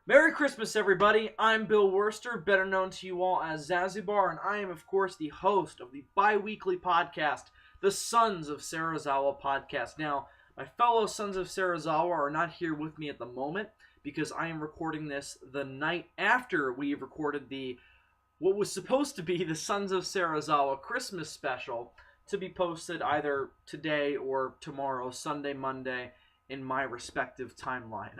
Merry Christmas, everybody. I'm Bill Wurster, better known to you all as Zazubaar, and I am, of course, the host of the bi-weekly podcast, the Sons of Serizawa podcast. Now, my fellow Sons of Serizawa are not here with me at the moment because I am recording this the night after we recorded what was supposed to be the Sons of Serizawa Christmas special to be posted either today or tomorrow, Sunday, Monday, in my respective timeline.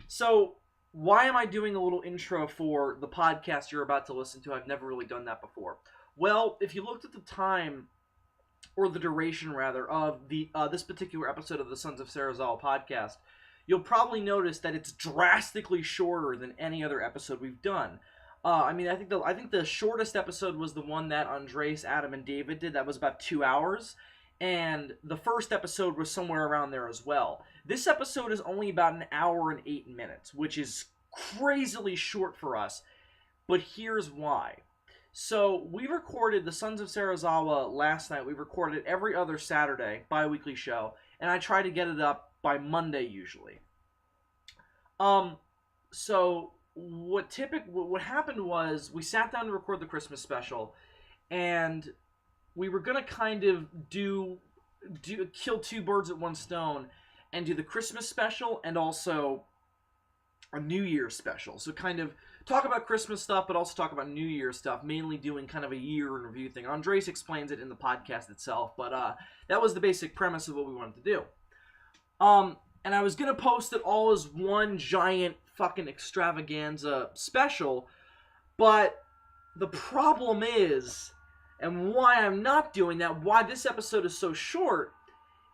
So why am I doing a little intro for the podcast you're about to listen to? I've never really done that before. Well, if you looked at the time, or the duration rather, of this particular episode of the Sons of Serizawa podcast, you'll probably notice that it's drastically shorter than any other episode we've done. I think the shortest episode was the one that Andres, Adam, and David did. That was about 2 hours. And the first episode was somewhere around there as well. This episode is only about an hour and 8 minutes, which is crazily short for us. But here's why. So, we recorded the Sons of Serizawa last night. We recorded it every other Saturday, bi-weekly show. And I try to get it up by Monday usually. So what happened was we sat down to record the Christmas special, and we were gonna kind of kill two birds at one stone and do the Christmas special and also a New Year's special. So kind of talk about Christmas stuff, but also talk about New Year's stuff, mainly doing kind of a year in review thing. Andres explains it in the podcast itself, but that was the basic premise of what we wanted to do. And I was gonna post it all as one giant fucking extravaganza special, but the problem is, and why I'm not doing that, why this episode is so short,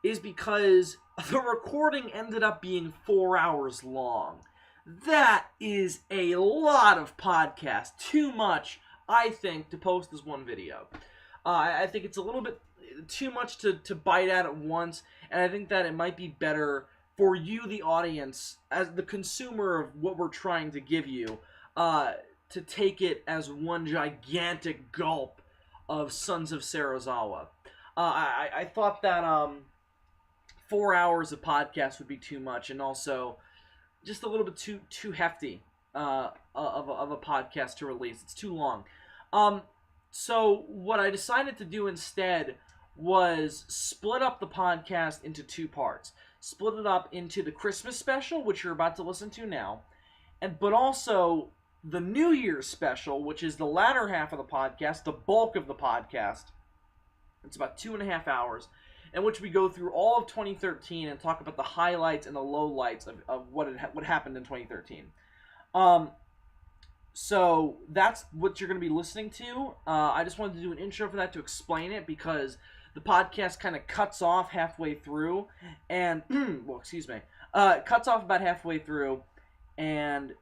is because the recording ended up being 4 hours long. That is a lot of podcast. Too much, I think, to post as one video. I think it's a little bit too much to bite at once, and I think that it might be better for you, the audience, as the consumer of what we're trying to give you, to take it as one gigantic gulp of Sons of Serizawa. I thought that 4 hours of podcast would be too much, and also just a little bit too hefty of a podcast to release. It's too long. So what I decided to do instead was split up the podcast into two parts. Split it up into the Christmas special, which you're about to listen to now, but also the New Year's special, which is the latter half of the podcast, the bulk of the podcast. It's about 2.5 hours, in which we go through all of 2013 and talk about the highlights and the lowlights of what happened in 2013. So that's what you're going to be listening to. I just wanted to do an intro for that to explain it, because the podcast kind of cuts off halfway through, and, cuts off about halfway through, and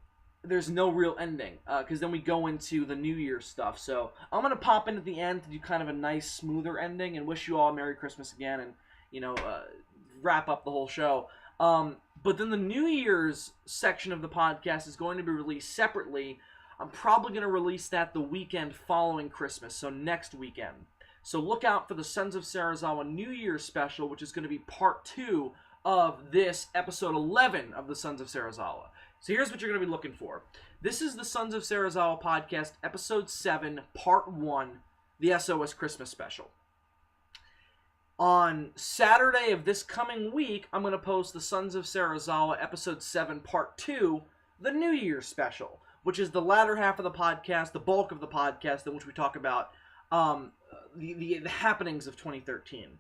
there's no real ending, because then we go into the New Year's stuff. So I'm going to pop in at the end to do kind of a nice, smoother ending, and wish you all a Merry Christmas again, and, wrap up the whole show. But then the New Year's section of the podcast is going to be released separately. I'm probably going to release that the weekend following Christmas, so next weekend. So look out for the Sons of Serizawa New Year's special, which is going to be part 2 of this episode 11 of the Sons of Serizawa. So here's what you're going to be looking for. This is the Sons of Serizawa podcast, episode 7, part 1, the SOS Christmas special. On Saturday of this coming week, I'm going to post the Sons of Serizawa episode 7, part 2, the New Year's special, which is the latter half of the podcast, the bulk of the podcast, in which we talk about the happenings of 2013.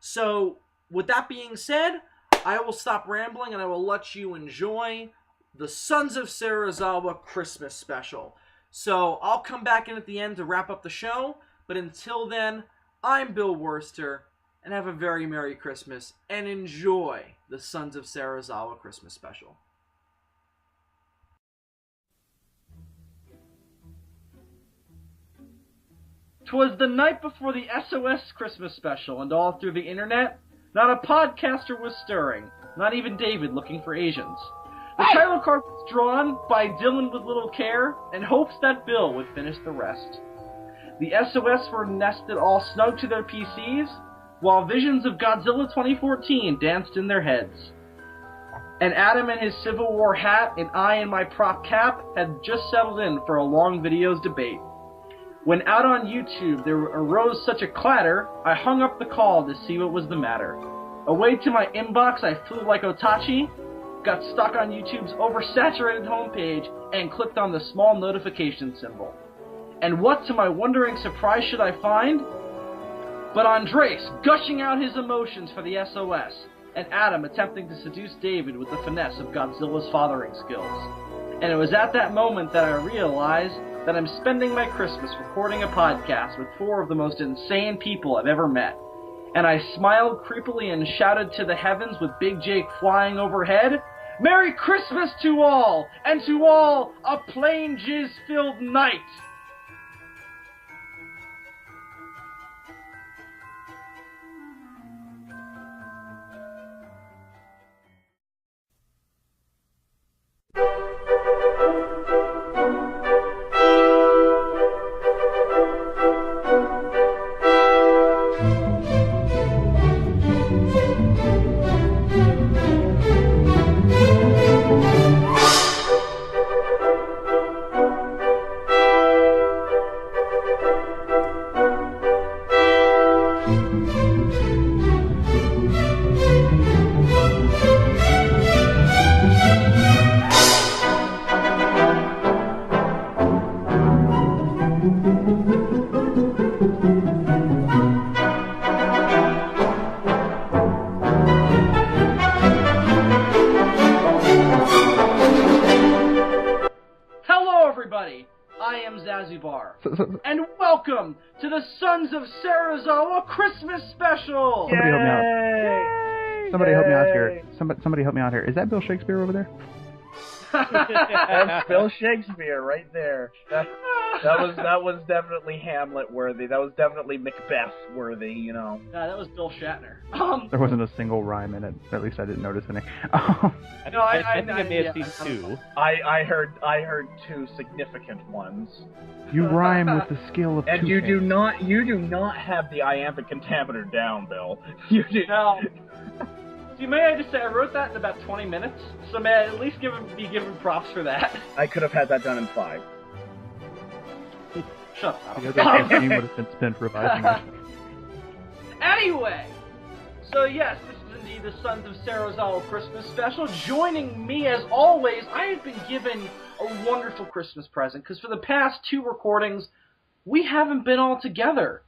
So, with that being said, I will stop rambling and I will let you enjoy the Sons of Serizawa Christmas special. So, I'll come back in at the end to wrap up the show, but until then, I'm Bill Wurster, and have a very Merry Christmas, and enjoy the Sons of Serizawa Christmas special. 'Twas the night before the SOS Christmas special, and all through the internet, not a podcaster was stirring, not even David looking for Asians. The title card was drawn by Dylan with little care, and hopes that Bill would finish the rest. The SOS were nested all snug to their PCs, while visions of Godzilla 2014 danced in their heads. And Adam in his Civil War hat and I in my prop cap had just settled in for a long video's debate. When out on YouTube there arose such a clatter, I hung up the call to see what was the matter. Away to my inbox I flew like Otachi, got stuck on YouTube's oversaturated homepage, and clicked on the small notification symbol. And what, to my wondering surprise, should I find? But Andres gushing out his emotions for the SOS, and Adam attempting to seduce David with the finesse of Godzilla's fathering skills. And it was at that moment that I realized that I'm spending my Christmas recording a podcast with 4 of the most insane people I've ever met. And I smiled creepily and shouted to the heavens with Big Jake flying overhead, "Merry Christmas to all, and to all a plain jizz-filled night!" I am Zazubaar, and welcome to the Sons of Serizawa Christmas Special! Somebody help me out. Yay! Somebody help me out here. Somebody help me out here. Is that Bill Shakespeare over there? That's Bill Shakespeare right there. That was definitely Hamlet worthy. That was definitely Macbeth worthy, you know. Nah, that was Bill Shatner. There wasn't a single rhyme in it. At least I didn't notice any. No, I think I may have seen 2. I heard 2 significant ones. You rhyme with the skill of and two you things. do not have the iambic pentameter down, Bill. You do. No. See, may I just say, I wrote that in about 20 minutes, so may I at least be given props for that? I could have had that done in 5. Shut up. The other 15 would have been spent revising it. Anyway, so yes, this is indeed the Sons of Serizawa Christmas Special. Joining me, as always, I have been given a wonderful Christmas present, because for the past 2 recordings, we haven't been all together.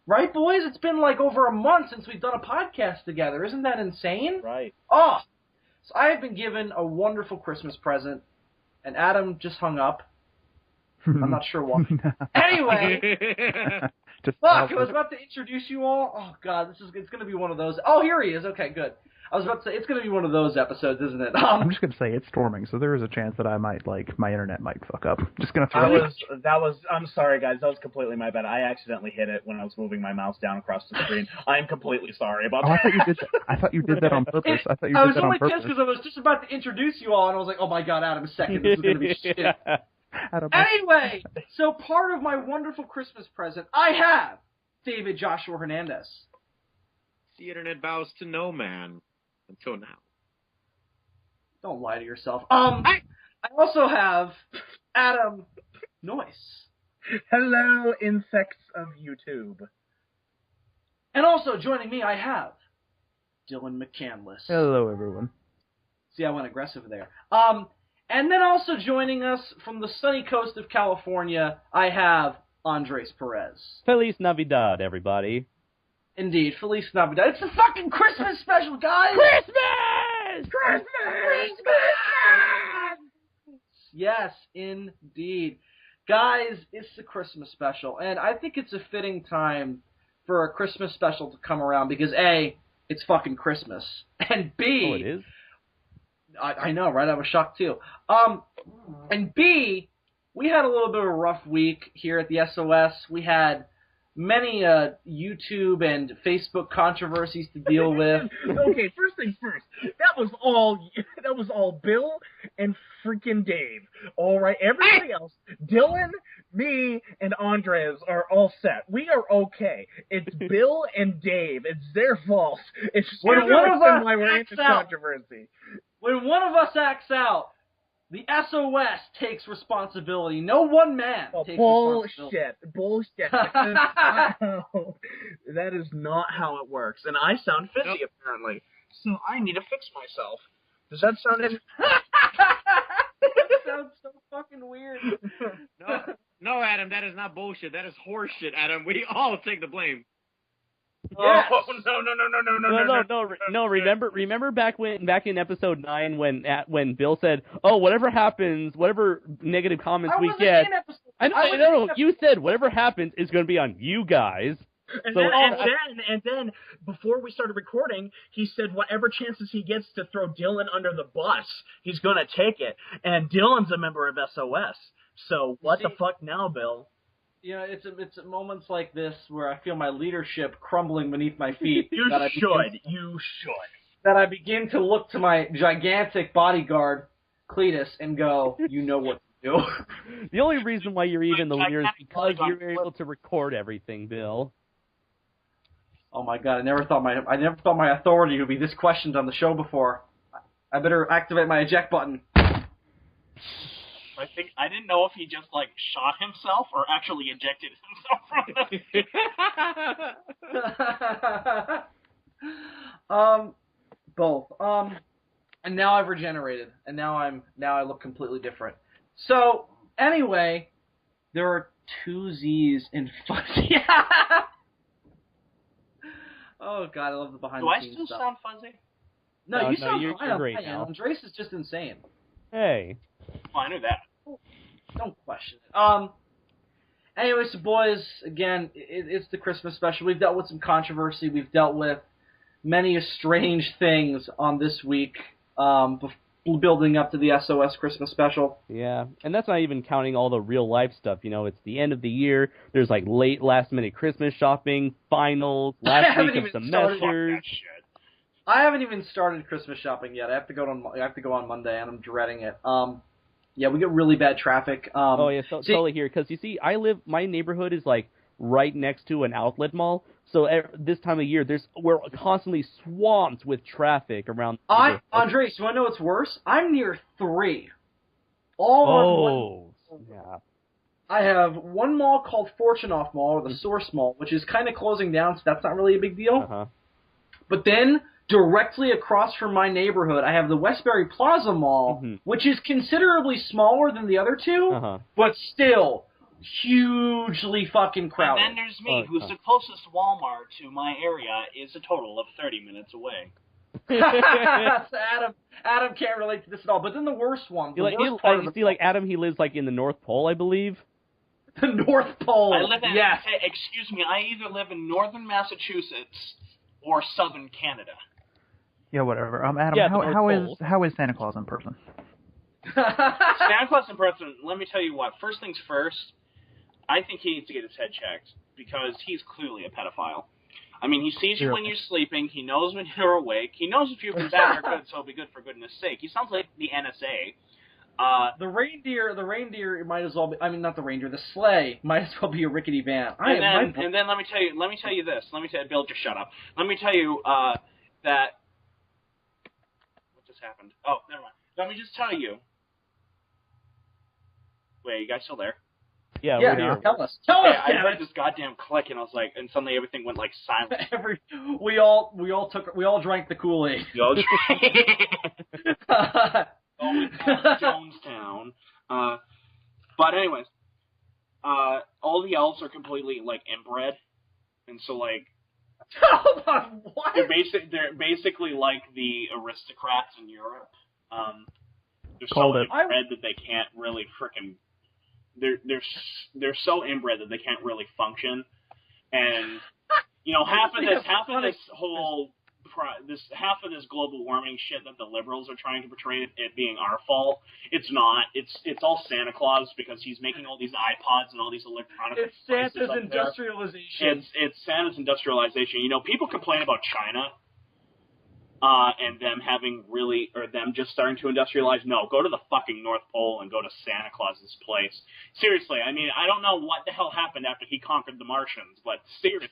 Right, boys? It's been like over a month since we've done a podcast together. Isn't that insane? Right. Oh! So I have been given a wonderful Christmas present, and Adam just hung up. I'm not sure why. Anyway! Just Fuck, I was about to introduce you all. Oh, God, it's going to be one of those. Oh, here he is. Okay, good. I was about to say, it's going to be one of those episodes, isn't it? I'm just going to say it's storming, so there is a chance that I might, my internet might fuck up. Just going to throw it. I'm sorry, guys. That was completely my bad. I accidentally hit it when I was moving my mouse down across the screen. I'm completely sorry about that. I thought you did that. I thought you did that on purpose. I was only pissed because I was just about to introduce you all, and I was like, oh my God, Adam, a second. This is going to be shit. Anyway, so part of my wonderful Christmas present, I have David Joshua Hernandez. The internet bows to no man until now. Don't lie to yourself. I also have Adam Noyce. Hello, insects of YouTube. And also joining me, I have Dylan McCandless. Hello, everyone. See, I went aggressive there. And then also joining us from the sunny coast of California, I have Andres Perez. Feliz Navidad, everybody. Indeed, Feliz Navidad. It's the fucking Christmas special, guys! Christmas! Christmas! Yes, indeed. Guys, it's the Christmas special, and I think it's a fitting time for a Christmas special to come around because A, it's fucking Christmas, and B... Oh, it is? I know, right? I was shocked, too. And B, we had a little bit of a rough week here at the SOS. We had many YouTube and Facebook controversies to deal with. Okay, first things first. That was all Bill and freaking Dave. All right, everybody else, Dylan, me, and Andres are all set. We are okay. It's Bill and Dave. It's their fault. It's One of us why we're into acts out. controversy. when one of us acts out, the SOS takes responsibility. No one man takes responsibility. Bullshit. Wow. That is not how it works. And I sound fizzy, apparently. So I need to fix myself. Does that sound That sounds so fucking weird. No, Adam, that is not bullshit. That is horseshit, Adam. We all take the blame. Yes. Oh, no. Remember back in episode 9 when Bill said, "Oh, whatever happens, whatever negative comments we get." I know. You said whatever happens is going to be on you guys. And then, before we started recording, he said whatever chances he gets to throw Dylan under the bus, he's going to take it. And Dylan's a member of SOS. So what the fuck now, Bill? Yeah, it's at moments like this where I feel my leadership crumbling beneath my feet. You should. That I begin to look to my gigantic bodyguard, Cletus, and go, you know what to do. The only reason why you're even the leader is because you were able to record everything, Bill. Oh my god, I never thought my authority would be this questioned on the show before. I better activate my eject button. I didn't know if he just shot himself or actually ejected himself from both. And now I've regenerated, and now I look completely different. So anyway, there are 2 Z's in fuzzy. Oh god, I love the behind the scenes stuff. Do I still sound fuzzy? No, you sound you're fine. great now. Andres is just insane. Hey. Oh, I knew that. Don't question it. Anyways, boys, again, it's the Christmas special. We've dealt with some controversy. We've dealt with many strange things on this week, building up to the SOS Christmas special. Yeah, and that's not even counting all the real life stuff. You know, it's the end of the year. There's late last minute Christmas shopping, finals, last week of semesters. I haven't even started Christmas shopping yet. I have to go on Monday, and I'm dreading it. Yeah, we get really bad traffic. Totally here, because you see, my neighborhood is right next to an outlet mall, so this time of year, we're constantly swamped with traffic around. Andres, you want to know what's worse? I'm near 3. Yeah. I have one mall called Fortune Off Mall, or the Source Mall, which is kind of closing down, so that's not really a big deal. Uh-huh. But then, directly across from my neighborhood, I have the Westbury Plaza Mall, which is considerably smaller than the other 2, but still hugely fucking crowded. And then there's me, who's the closest Walmart to my area is a total of 30 minutes away. Adam can't relate to this at all. But then the worst one, Adam, he lives in the North Pole, I believe. The North Pole. I live in. Yes. Excuse me. I either live in northern Massachusetts or southern Canada. Yeah, whatever. Adam, how is Santa Claus in person? Santa Claus in person, let me tell you what. First things first, I think he needs to get his head checked because he's clearly a pedophile. I mean, he sees you when you're sleeping. He knows when you're awake. He knows if you've been bad or good, so he'll be good for goodness sake. He sounds like the NSA. The reindeer might as well be. I mean, not the reindeer. The sleigh might as well be a rickety van. And then let me tell you this. Bill, just shut up. Let me tell you that. What just happened? Oh, never mind. Let me just tell you. Wait, you guys still there? Yeah, we're here. Tell us. I heard this goddamn click, and I was like, and suddenly everything went silent. We all drank the Kool-Aid. Jonestown. But anyways, all the elves are completely inbred, and so Hold on, what? They're basically like the aristocrats in Europe. They're so inbred that they can't really frickin'. They're so inbred that they can't really function, and half of this global warming shit that the liberals are trying to portray it being our fault. It's not. It's all Santa Claus because he's making all these iPods and all these electronic. It's Santa's industrialization. It's Santa's industrialization. People complain about China. and them just starting to industrialize. No, go to the fucking North Pole and go to Santa Claus's place. Seriously, I mean, I don't know what the hell happened after he conquered the Martians, but seriously.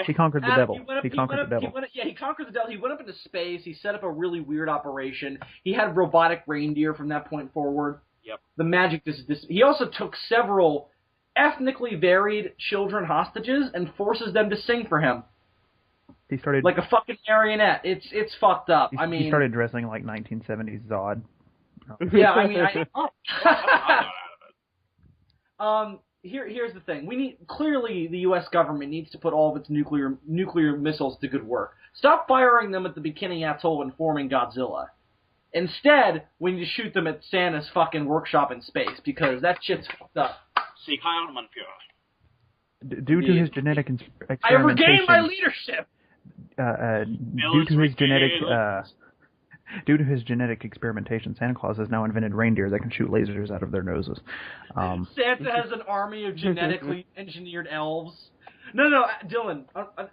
He conquered the devil. He conquered the devil. He conquered the devil. He went up into space. He set up a really weird operation. He had robotic reindeer from that point forward. Yep. The magic he also took several ethnically varied children hostages and forces them to sing for him. He started like a fucking marionette. It's fucked up. He started dressing like 1970s Zod. Yeah, I mean, here's the thing. Clearly the U.S. government needs to put all of its nuclear missiles to good work. Stop firing them at the Bikini Atoll and forming Godzilla. Instead, we need to shoot them at Santa's fucking workshop in space because that shit's fucked up. Due to his genetic experimentation, I regained my leadership. Due to his genetic experimentation, Santa Claus has now invented reindeer that can shoot lasers out of their noses. Santa has an army of genetically engineered elves. No, Dylan,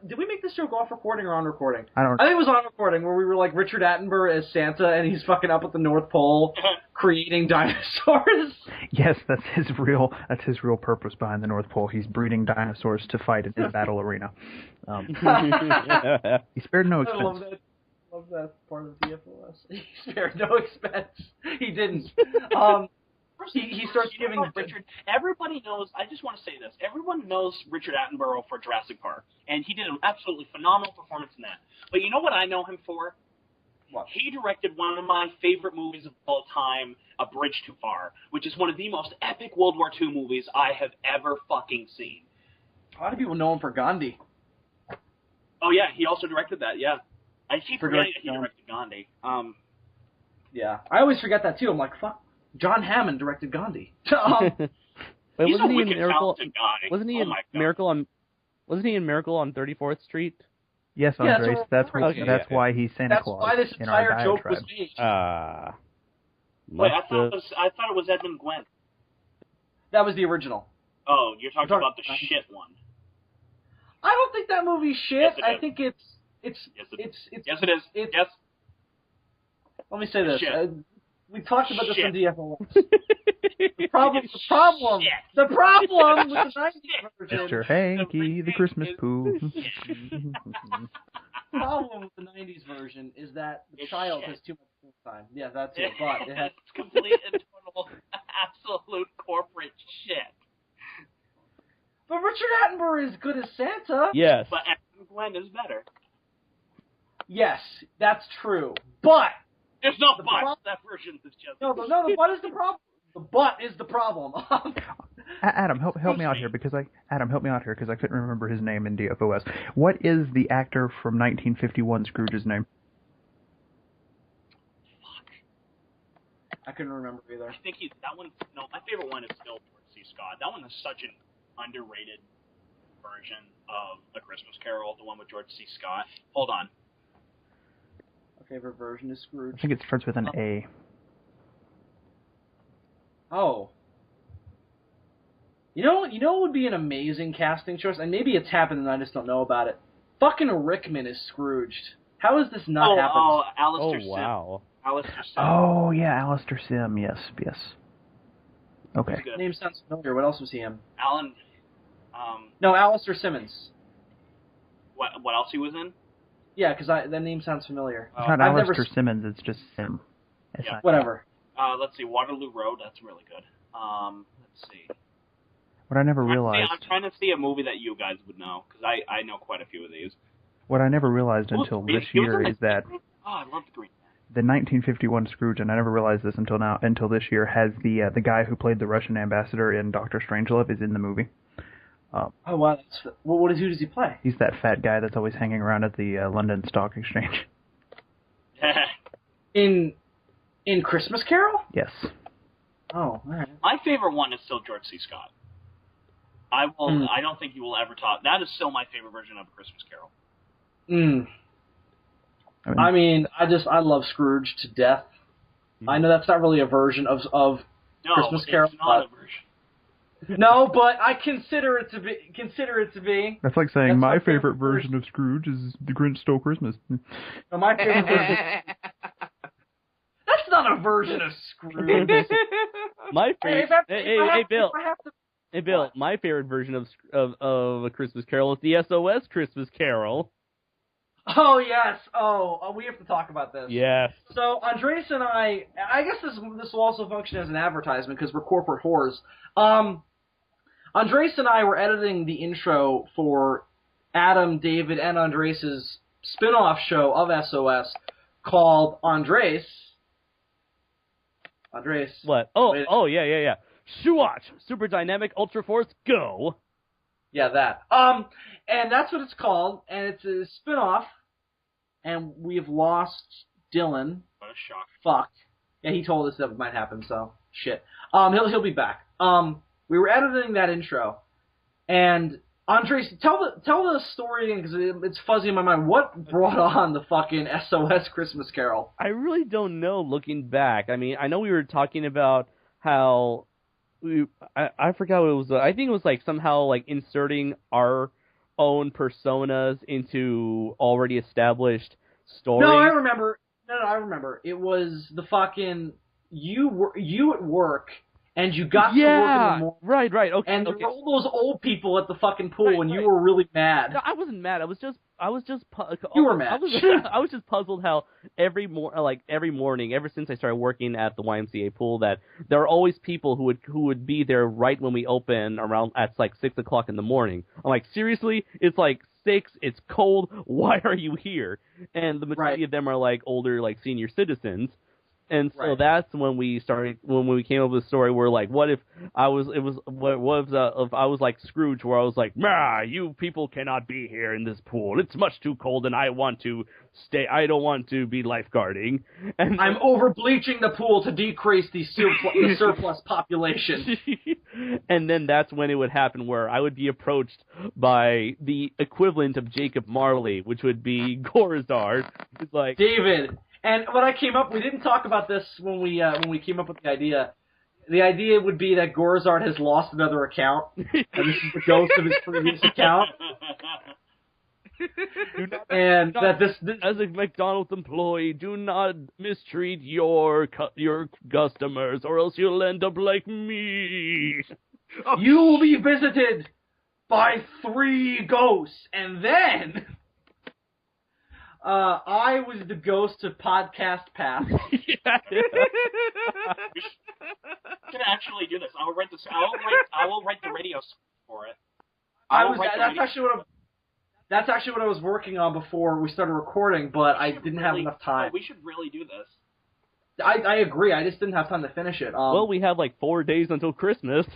did we make this joke off recording or on recording? I think it was on recording, where we were like Richard Attenborough as Santa, and he's fucking up at the North Pole creating dinosaurs. Yes, that's his real purpose behind the North Pole. He's breeding dinosaurs to fight in his battle arena. He spared no expense. I love that part of DFOS. He spared no expense. He didn't. He starts giving Richard. Everybody knows. I just want to say this. Everyone knows Richard Attenborough for Jurassic Park, and he did an absolutely phenomenal performance in that. But you know what I know him for? What? He directed one of my favorite movies of all time, A Bridge Too Far, which is one of the most epic World War II movies I have ever fucking seen. A lot of people know him for Gandhi. Oh yeah, he also directed that. Yeah, I keep forgetting that he directed Gandhi. Yeah, I always forget that too. I'm like, fuck. John Hammond directed Gandhi. Wait, he's wasn't a he in wicked Miracle? talented guy. Wasn't he in Miracle on? Wasn't he in Miracle on 34th Street? Yes, Andres. That's why he's Santa Claus. That's why this in our entire joke diatribe. was made. Wait, I thought it was Edmund Gwenn. That was the original. Oh, you're talking about the shit one. I don't think that movie's shit. Yes, it I is. think Yes, it is. Yes. Let me say this. We talked about this Shit. on DFO. The problem with the 90s version. Mr. Hanky, the Christmas poo. The problem with the 90s version is that the child has too much screen time. Yeah, that's it. But it has It's complete and total, absolute corporate shit. But Richard Attenborough is good as Santa. Yes. But Edmund Gwenn is better. Yes, that's true. But There's no but. That version is just... No, the butt is the problem. The butt is the problem. Adam, help me out here because I couldn't remember his name in DFOS. What is the actor from 1951 Scrooge's name? I couldn't remember either. I think that one. No, my favorite one is still George C. Scott. That one is such an underrated version of A Christmas Carol, the one with George C. Scott. Hold on. My favorite version is Scrooge. I think it starts with an A. Oh. You know what would be an amazing casting choice? And maybe it's happened and I just don't know about it. Fucking Rickman is Scrooged. How has this not happened? Oh, Alistair Sim. Wow. Alistair Sim. Oh, yeah, Alistair Sim. Yes. Okay. Name sounds familiar. What else was he in? Alan. No, Alistair Simmons. What else he was in? Yeah, because that name sounds familiar. It's not Alistair Simmons, it's just Sim. Yeah. Whatever. Let's see, Waterloo Road, that's really good. Let's see. What I never realized... I'm trying to see a movie that you guys would know, because I know quite a few of these. What I never realized until this year is that... Oh, I love the Green Man. The 1951 Scrooge, and I never realized this until this year, has the guy who played the Russian ambassador in Dr. Strangelove is in the movie. Oh, wow. Who does he play? He's that fat guy that's always hanging around at the London Stock Exchange. In Christmas Carol? Yes. Oh, all right. My favorite one is still George C. Scott. I don't think you will ever top. That is still my favorite version of A Christmas Carol. I mean, I love Scrooge to death. I know that's not really a version of Christmas Carol. It's not a version. No, but I consider it to be. That's like saying That's my my favorite favorite version of Scrooge is The Grinch Stole Christmas. No, my favorite version. That's not a version of Scrooge. My favorite. Hey, Bill. If I have to, Hey, Bill. What? My favorite version of A Christmas Carol is the SOS Christmas Carol. Oh yes. Oh, we have to talk about this. Yes. So Andres and I guess this will also function as an advertisement because we're corporate whores. Andres and I were editing the intro for Adam, David, and Andres' spin-off show of SOS called Andres. What? Oh, yeah. Shoo-watch! Super Dynamic Ultra Force, go! Yeah, that. And that's what it's called, and it's a spin-off, and we've lost Dylan. What a shock. Fuck. Yeah, he told us that might happen, so shit. He'll be back. We were editing that intro, and Andres, tell the story again, because it's fuzzy in my mind. What brought on the fucking SOS Christmas Carol? I really don't know, looking back. I mean, I know we were talking about how... I forgot what it was. I think it was like somehow like inserting our own personas into already established stories. No, I remember. No, I remember. It was the fucking you at work, and you got to work in the morning. Right. Okay. And there were all those old people at the fucking pool, Right, and you were really mad. No, I wasn't mad. I was just You were mad. I was just puzzled how every morning, ever since I started working at the YMCA pool, that there are always people who would be there right when we open around at like 6 o'clock in the morning. I'm like, seriously? It's like 6. It's cold. Why are you here? And the majority of them are like older, like senior citizens. And so that's when we came up with the story where like, what if I was like Scrooge, where I was like, "Nah, you people cannot be here in this pool. It's much too cold, and I want to stay. I don't want to be lifeguarding." And I'm over bleaching the pool to decrease the surplus population. And then that's when it would happen, where I would be approached by the equivalent of Jacob Marley, which would be Gorazard. It's like, David. And what I came up, we didn't talk about this when we came up with the idea. The idea would be that Gorazard has lost another account, and this is the ghost of his previous account. And that this as a McDonald's employee, do not mistreat your customers, or else you'll end up like me. You will be visited by 3 ghosts, and then. I was the ghost of Podcast Pass. You can actually do this. I will write the radio for it. That's actually what I was working on before we started recording, but I didn't have enough time. We should really do this. I agree. I just didn't have time to finish it. Well, we have like 4 days until Christmas.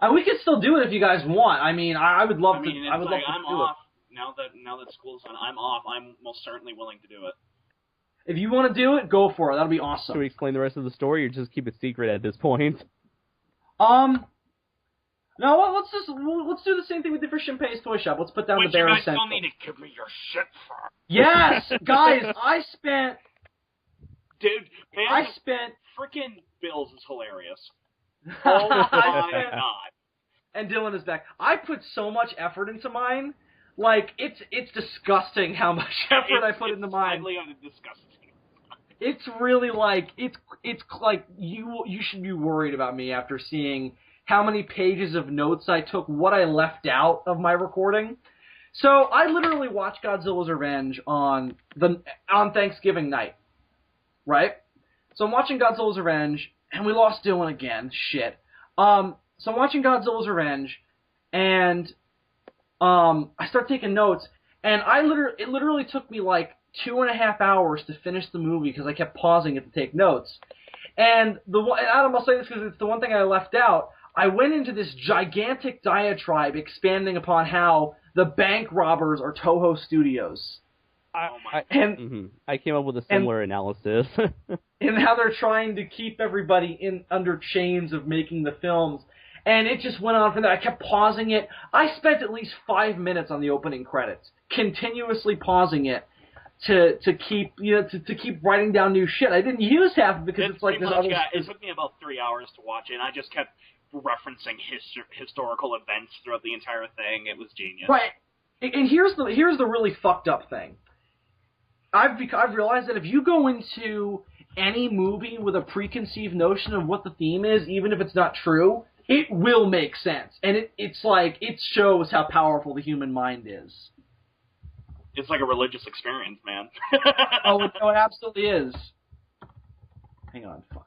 We could still do it if you guys want. I mean, I would love to. I would love to I'm do off. Now that school's done, I'm off. I'm most certainly willing to do it. If you want to do it, go for it. That'll be awesome. Should we explain the rest of the story, or just keep it secret at this point? No. Let's do the same thing we did for Shinpei's Toy Shop. Let's put down the Bare Essentials. You guys still need to give me your shit for. Yes, guys. I spent. Freaking Bills is hilarious. Oh my god. And Dylan is back. I put so much effort into mine. Like, it's disgusting how much effort I put into mine. It's disgusting. It's really like, it's like, you should be worried about me after seeing how many pages of notes I took, what I left out of my recording. So, I literally watched Godzilla's Revenge on Thanksgiving night. Right? So I'm watching Godzilla's Revenge, and we lost Dylan again. Shit. So I'm watching Godzilla's Revenge, and I start taking notes, and it literally took me like 2.5 hours to finish the movie because I kept pausing it to take notes. And Adam, I'll say this because it's the one thing I left out. I went into this gigantic diatribe expanding upon how the bank robbers are Toho Studios. I came up with a similar analysis. And how they're trying to keep everybody under chains of making the films. And it just went on from there. I kept pausing it. I spent at least 5 minutes on the opening credits, continuously pausing it to keep keep writing down new shit. I didn't use half of it because it's like this other. It took me about 3 hours to watch it, and I just kept referencing historical events throughout the entire thing. It was genius. Right. And here's the really fucked up thing. I've realized that if you go into any movie with a preconceived notion of what the theme is, even if it's not true, it will make sense. And it's like, it shows how powerful the human mind is. It's like a religious experience, man. Oh, it absolutely is. Hang on. Fuck.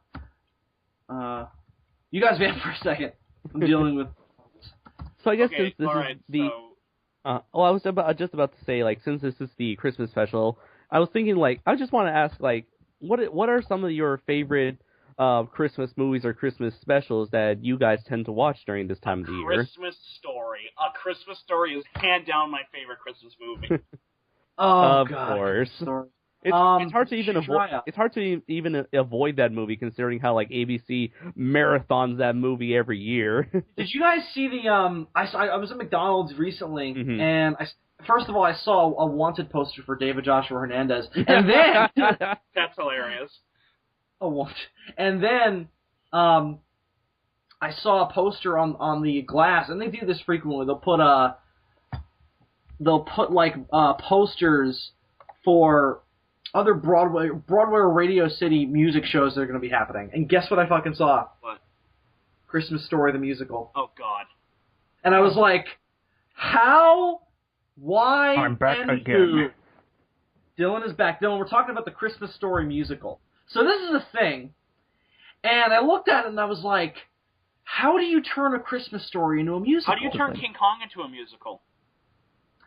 You guys vamp for a second. I'm dealing with... So I guess okay, since this is right, the... So... I was just about to say, like, since this is the Christmas special, I was thinking, like, I just want to ask, like, what are some of your favorite Christmas movies or Christmas specials that you guys tend to watch during this time of the year? Christmas Story. A Christmas Story is hands down my favorite Christmas movie. Of God. course. Sorry. It's hard to even avoid. It's hard to even avoid that movie, considering how like ABC marathons that movie every year. Did you guys see the I was at McDonald's recently, Mhm. and first of all I saw a wanted poster for David Joshua Hernandez, and then That's hilarious. and then I saw a poster on the glass, and they do this frequently. They'll put like posters for other Broadway or Radio City music shows that are going to be happening. And guess what I fucking saw? What? Christmas Story, the musical. Oh, God. And I was like, how? Why? I'm back and again. Who? Dylan is back. Dylan, we're talking about the Christmas Story musical. So this is a thing. And I looked at it and I was like, how do you turn a Christmas Story into a musical? How do you turn King Kong into a musical?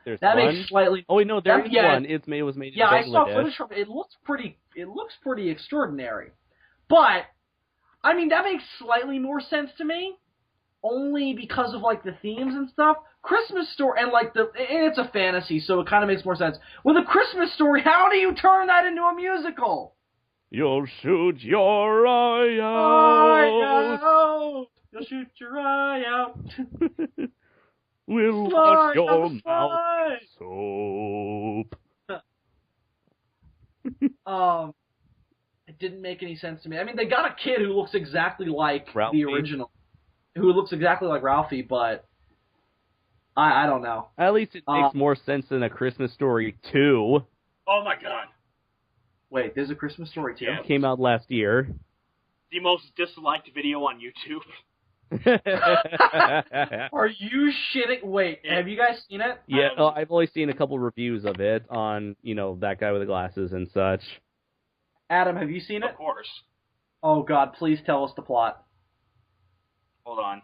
There's That one. makes slightly... Oh wait, no, there is yeah. one. It was made in Yeah, I Bangladesh. saw footage from it. It looks pretty extraordinary. But, I mean, that makes slightly more sense to me, only because of, like, the themes and stuff. Christmas Story, and, like, and it's a fantasy, so it kind of makes more sense. With a Christmas Story, how do you turn that into a musical? You'll shoot your eye out. You'll shoot your eye out. We'll Fly, wash your fly. mouth soap. It didn't make any sense to me. I mean, they got a kid who looks exactly like Ralphie. the original, who looks exactly like Ralphie, but I don't know. At least it makes more sense than A Christmas Story 2. Oh, my God. Wait, there's a Christmas Story too? Yeah. It came out last year. The most disliked video on YouTube. Are you shitting? Wait, have you guys seen it? Yeah, I've only seen a couple reviews of it on, that guy with the glasses and such. Adam, have you seen it? Of course. Oh God, please tell us the plot. Hold on.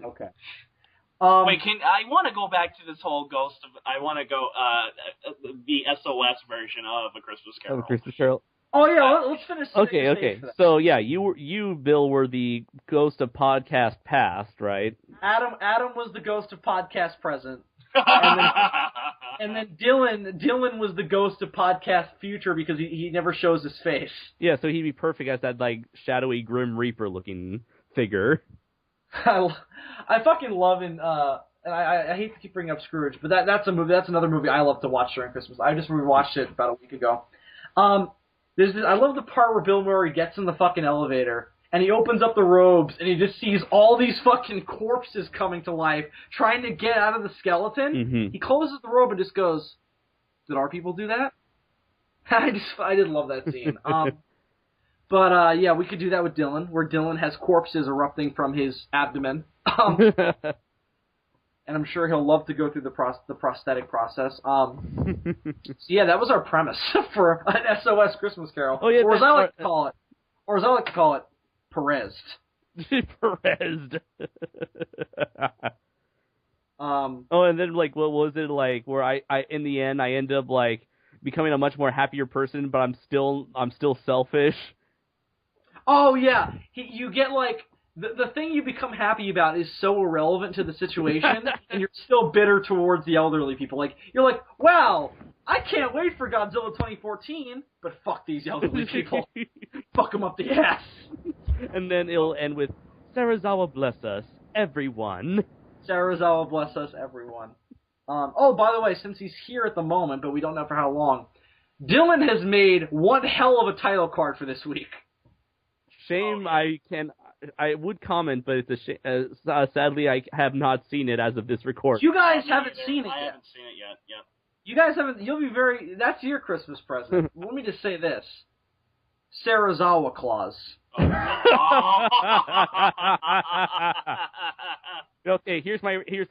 Okay. Wait, I want to go back to this whole ghost of... I want to go, the SOS version of A Christmas Carol. Of A Christmas Carol. Oh yeah, let's finish. Okay. So yeah, you, Bill, were the ghost of podcast past, right? Adam was the ghost of podcast present, and then Dylan was the ghost of podcast future because he never shows his face. Yeah, so he'd be perfect as that like shadowy Grim Reaper looking figure. I fucking love and I hate to keep bringing up Scrooge, but that's a movie. That's another movie I love to watch during Christmas. I just rewatched it about a week ago. I love the part where Bill Murray gets in the fucking elevator and he opens up the robes and he just sees all these fucking corpses coming to life, trying to get out of the skeleton. Mm-hmm. He closes the robe and just goes, "Did our people do that?" I did love that scene. But yeah, we could do that with Dylan, where Dylan has corpses erupting from his abdomen. And I'm sure he'll love to go through the prosthetic process. So yeah, that was our premise for an SOS Christmas Carol. Oh, yeah, or as I like to call it, Perez. Perez. And then like, what was it like? Where I in the end I end up like becoming a much more happier person, but I'm still selfish. Oh yeah, you get like. The thing you become happy about is so irrelevant to the situation, and you're still bitter towards the elderly people. Like, you're like, wow, I can't wait for Godzilla 2014, but fuck these elderly people. Fuck them up the ass. And then it'll end with, Serizawa bless us, everyone. Serizawa bless us, everyone. Oh, by the way, since he's here at the moment, but we don't know for how long, Dylan has made one hell of a title card for this week. Shame. Oh, I would comment, but it's a sadly I have not seen it as of this record. You guys Me haven't neither. seen it I yet. haven't seen it yet. Yep. You guys haven't. You'll be very. That's your Christmas present. Let me just say this: Serizawa Claus. Okay,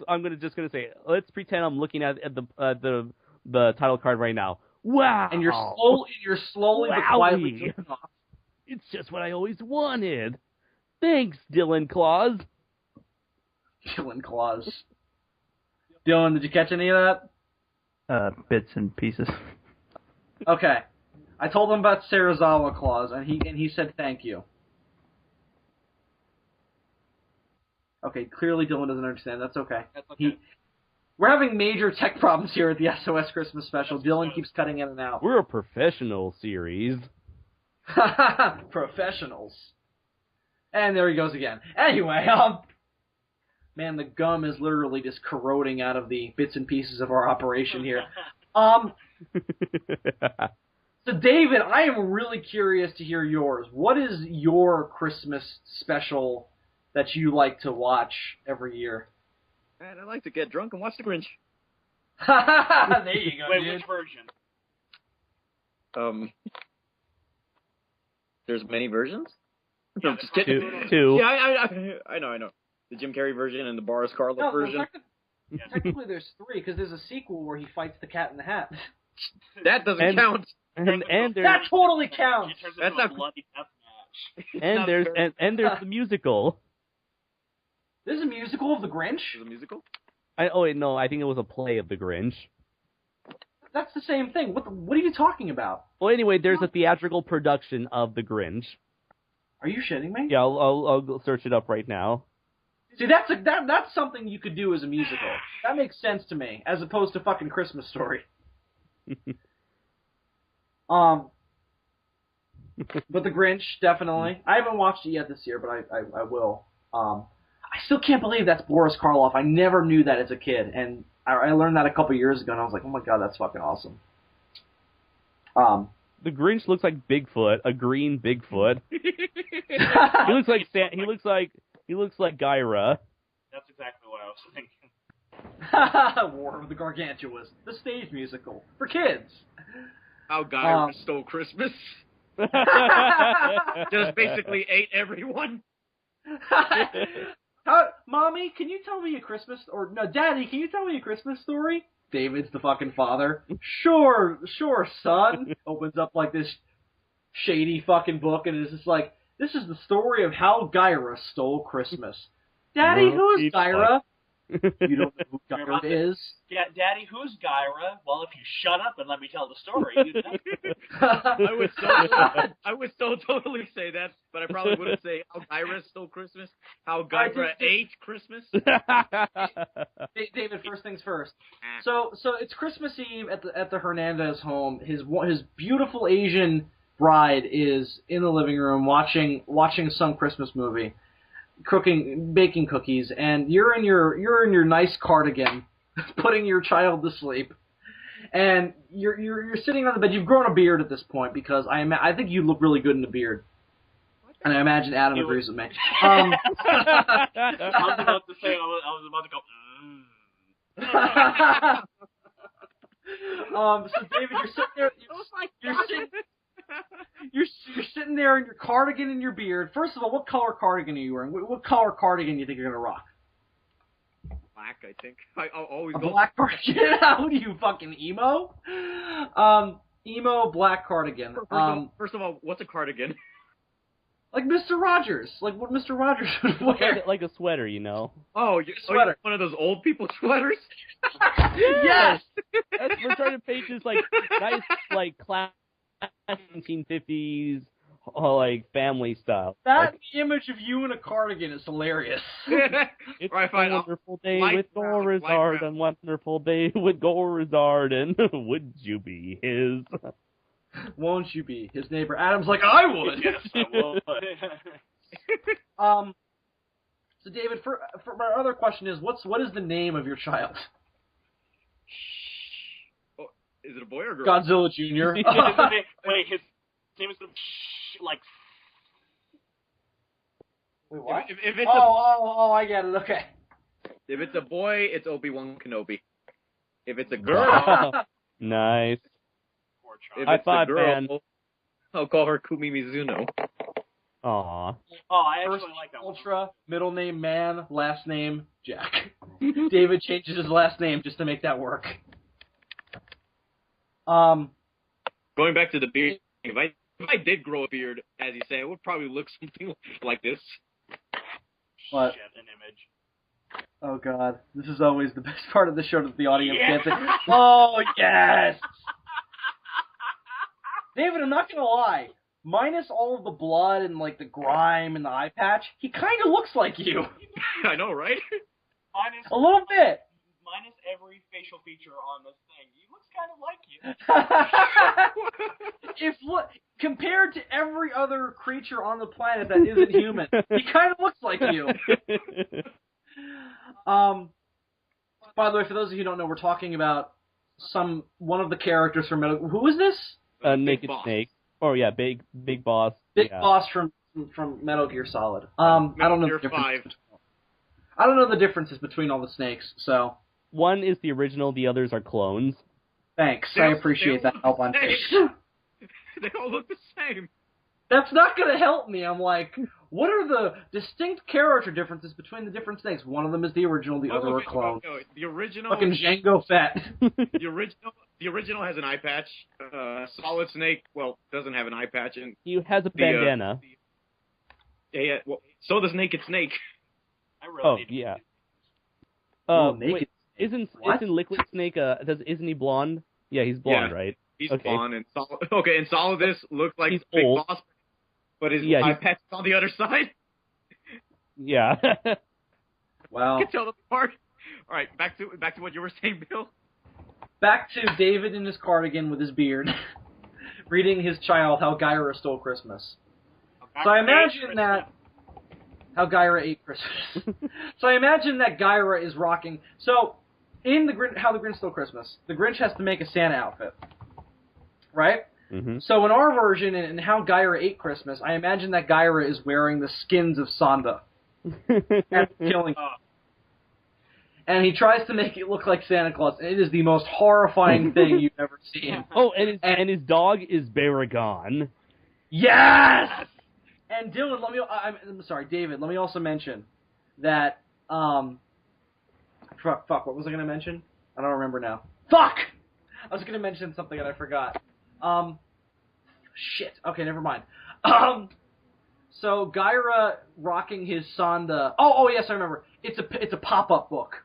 I'm just gonna say, let's pretend I'm looking at the title card right now. Wow! And you're slowly but quietly Wowie. taking off. It's just what I always wanted. Thanks, Dylan Claus. Dylan Claus. Dylan, did you catch any of that? Bits and pieces. Okay. I told him about Serizawa Claus, and he said thank you. Okay, clearly Dylan doesn't understand. That's okay. That's okay. We're having major tech problems here at the SOS Christmas special. Dylan keeps cutting in and out. We're a professional series. Professionals. And there he goes again. Anyway, man, the gum is literally just corroding out of the bits and pieces of our operation here. So, David, I am really curious to hear yours. What is your Christmas special that you like to watch every year? Man, I like to get drunk and watch The Grinch. There you go, Wait, dude. which version? There's many versions? Yeah, I'm just kidding. Two. Yeah, I know. The Jim Carrey version and the Boris Karloff version. Technically there's three, because there's a sequel where he fights the Cat in the Hat. That doesn't count. And there's That totally counts! It turns That's into a not- bloody death match. and there's the musical. This is a musical of The Grinch? Is it a musical? I think it was a play of the Grinch. That's the same thing. What are you talking about? Well, anyway, there's a theatrical production of the Grinch. Are you shitting me? Yeah, I'll search it up right now. See, that's something you could do as a musical. That makes sense to me, as opposed to fucking Christmas Story. But The Grinch, definitely. I haven't watched it yet this year, but I will. I still can't believe that's Boris Karloff. I never knew that as a kid, and I learned that a couple years ago, and I was like, oh my god, that's fucking awesome. The Grinch looks like Bigfoot, a green Bigfoot. He looks like he looks like Gaira. That's exactly what I was thinking. War of the Gargantuas, the stage musical for kids. How Gaira stole Christmas. Just basically ate everyone. Mommy, can you tell me a Christmas, or no, Daddy, can you tell me a Christmas story? David's the fucking father. Sure, son. Opens up like this shady fucking book, and it's just like, this is the story of how Gaira stole Christmas. Daddy, who is Gaira? You don't know who Gaira is? Yeah, Daddy, who's Gaira? Well, if you shut up and let me tell the story, you know. I would so totally say that, but I probably wouldn't say how Gaira stole Christmas, how Gaira ate Christmas. David, first things first. So it's Christmas Eve at the Hernandez home. His beautiful Asian bride is in the living room watching some Christmas movie, baking cookies, and you're in your nice cardigan, putting your child to sleep, and you're sitting on the bed. You've grown a beard at this point because I think you look really good in the beard, and I imagine Adam agrees with me. I was about to say, I was about to go. So David, you're sitting there. You're sitting there in your cardigan and your beard. First of all, what color cardigan are you wearing? What color cardigan do you think you're gonna rock? Black, I think. I'll always A go black cardigan? What are you, fucking emo? Emo black cardigan. First of all, what's a cardigan? Like Mr. Rogers. Like what Mr. Rogers would wear. Like a sweater, you know. Oh, sweater. One of those old people sweaters? Yes! That's retarded pages, like nice, like class 1950s, like family style. That image of you in a cardigan is hilarious. It's Right, a fine. wonderful day Light with brown, Gorizard, light brown. and wonderful day with Gorizard, and would you be his? Won't you be his neighbor? Adam's like, I would. Yes, I will. So David, for my other question is, what is the name of your child? Oh, is it a boy or a girl? Godzilla Jr. Wait, his name is like. Wait, what? If it's I get it. Okay. if it's a boy, it's Obi-Wan Kenobi. If it's a girl, Nice. Poor if child. High it's five, a girl, man. I'll call her Kumi Mizuno. Aw. Oh, I First actually like that one. Ultra, middle name Man, last name Jack. David changes his last name just to make that work. Going back to the beard, if I did grow a beard, as you say, it would probably look something like this. What? Shit, an image. Oh God, this is always the best part of the show that the audience gets it. Oh yes! David, I'm not gonna lie. Minus all of the blood and like the grime and the eye patch, he kind of looks like you. I know, right? Minus A little bit. minus every facial feature on this thing, he looks kind of like you. If what compared to every other creature on the planet that isn't human, he kind of looks like you. By the way, for those of you who don't know, we're talking about one of the characters from Metal. Who is this? Naked Boss. Snake. Oh yeah, big boss. Big yeah. Boss from Metal Gear Solid. I don't know Gear the difference. 5. I don't know the differences between all the snakes. So One is the original, the others are clones. thanks, They I all- appreciate they that all help on look the this. same. They all look the same. That's not gonna help me. I'm like, what are the distinct character differences between the different snakes? One of them is the original, the other are clones. The original, Fucking Django Fett. the original has an eye patch. Solid Snake, doesn't have an eye patch, and He has a bandana. so does Naked Snake. I really Oh need yeah. Naked. Wait, isn't What? Liquid Snake? Isn't he blonde? Yeah, he's blonde, Yeah. right? He's Okay. blonde and solid. Okay, and Solidus looks like He's Big old. Boss, but his Yeah, eye he's- patch is on the other side. Yeah. Wow. You can tell them apart. All right, back to what you were saying, Bill. Back to David in his cardigan with his beard, reading his child how Gaira stole Christmas. So I imagine that how Gaira ate Christmas. So I imagine that Gaira is rocking. So in how the Grinch stole Christmas, the Grinch has to make a Santa outfit, right? hmm So in our version, in how Gaira ate Christmas, I imagine that Gaira is wearing the skins of Sonda and killing. And he tries to make it look like Santa Claus, and it is the most horrifying thing you've ever seen. Oh, and his dog is Baragon. Yes! And Dylan, I'm sorry, David, let me also mention that, fuck, what was I going to mention? I don't remember now. Fuck! I was going to mention something and I forgot. Shit. Okay, never mind. So Gaira rocking his Sonda. Oh, yes, I remember. It's a pop-up book.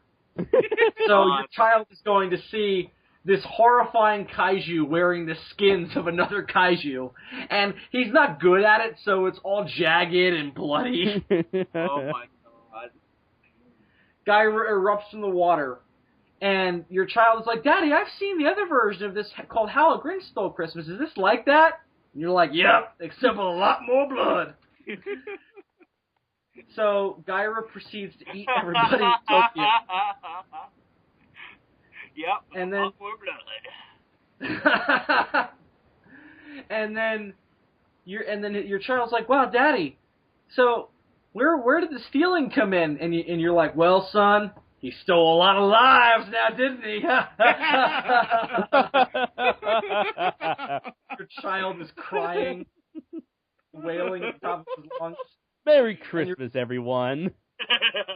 So your child is going to see this horrifying kaiju wearing the skins of another kaiju, and he's not good at it, so it's all jagged and bloody. Oh my god. Guy erupts from the water, and your child is like, Daddy, I've seen the other version of this called How a Grinch Stole Christmas. Is this like that? And you're like, yep, except with a lot more blood. So Gaira proceeds to eat everybody in Tokyo. Yep. And then- more blood. and then your child's like, wow, Daddy, so where did the stealing come in? And you're like, well, son, he stole a lot of lives now, didn't he? Your child is crying, wailing at the top of his lungs. Merry Christmas, everyone.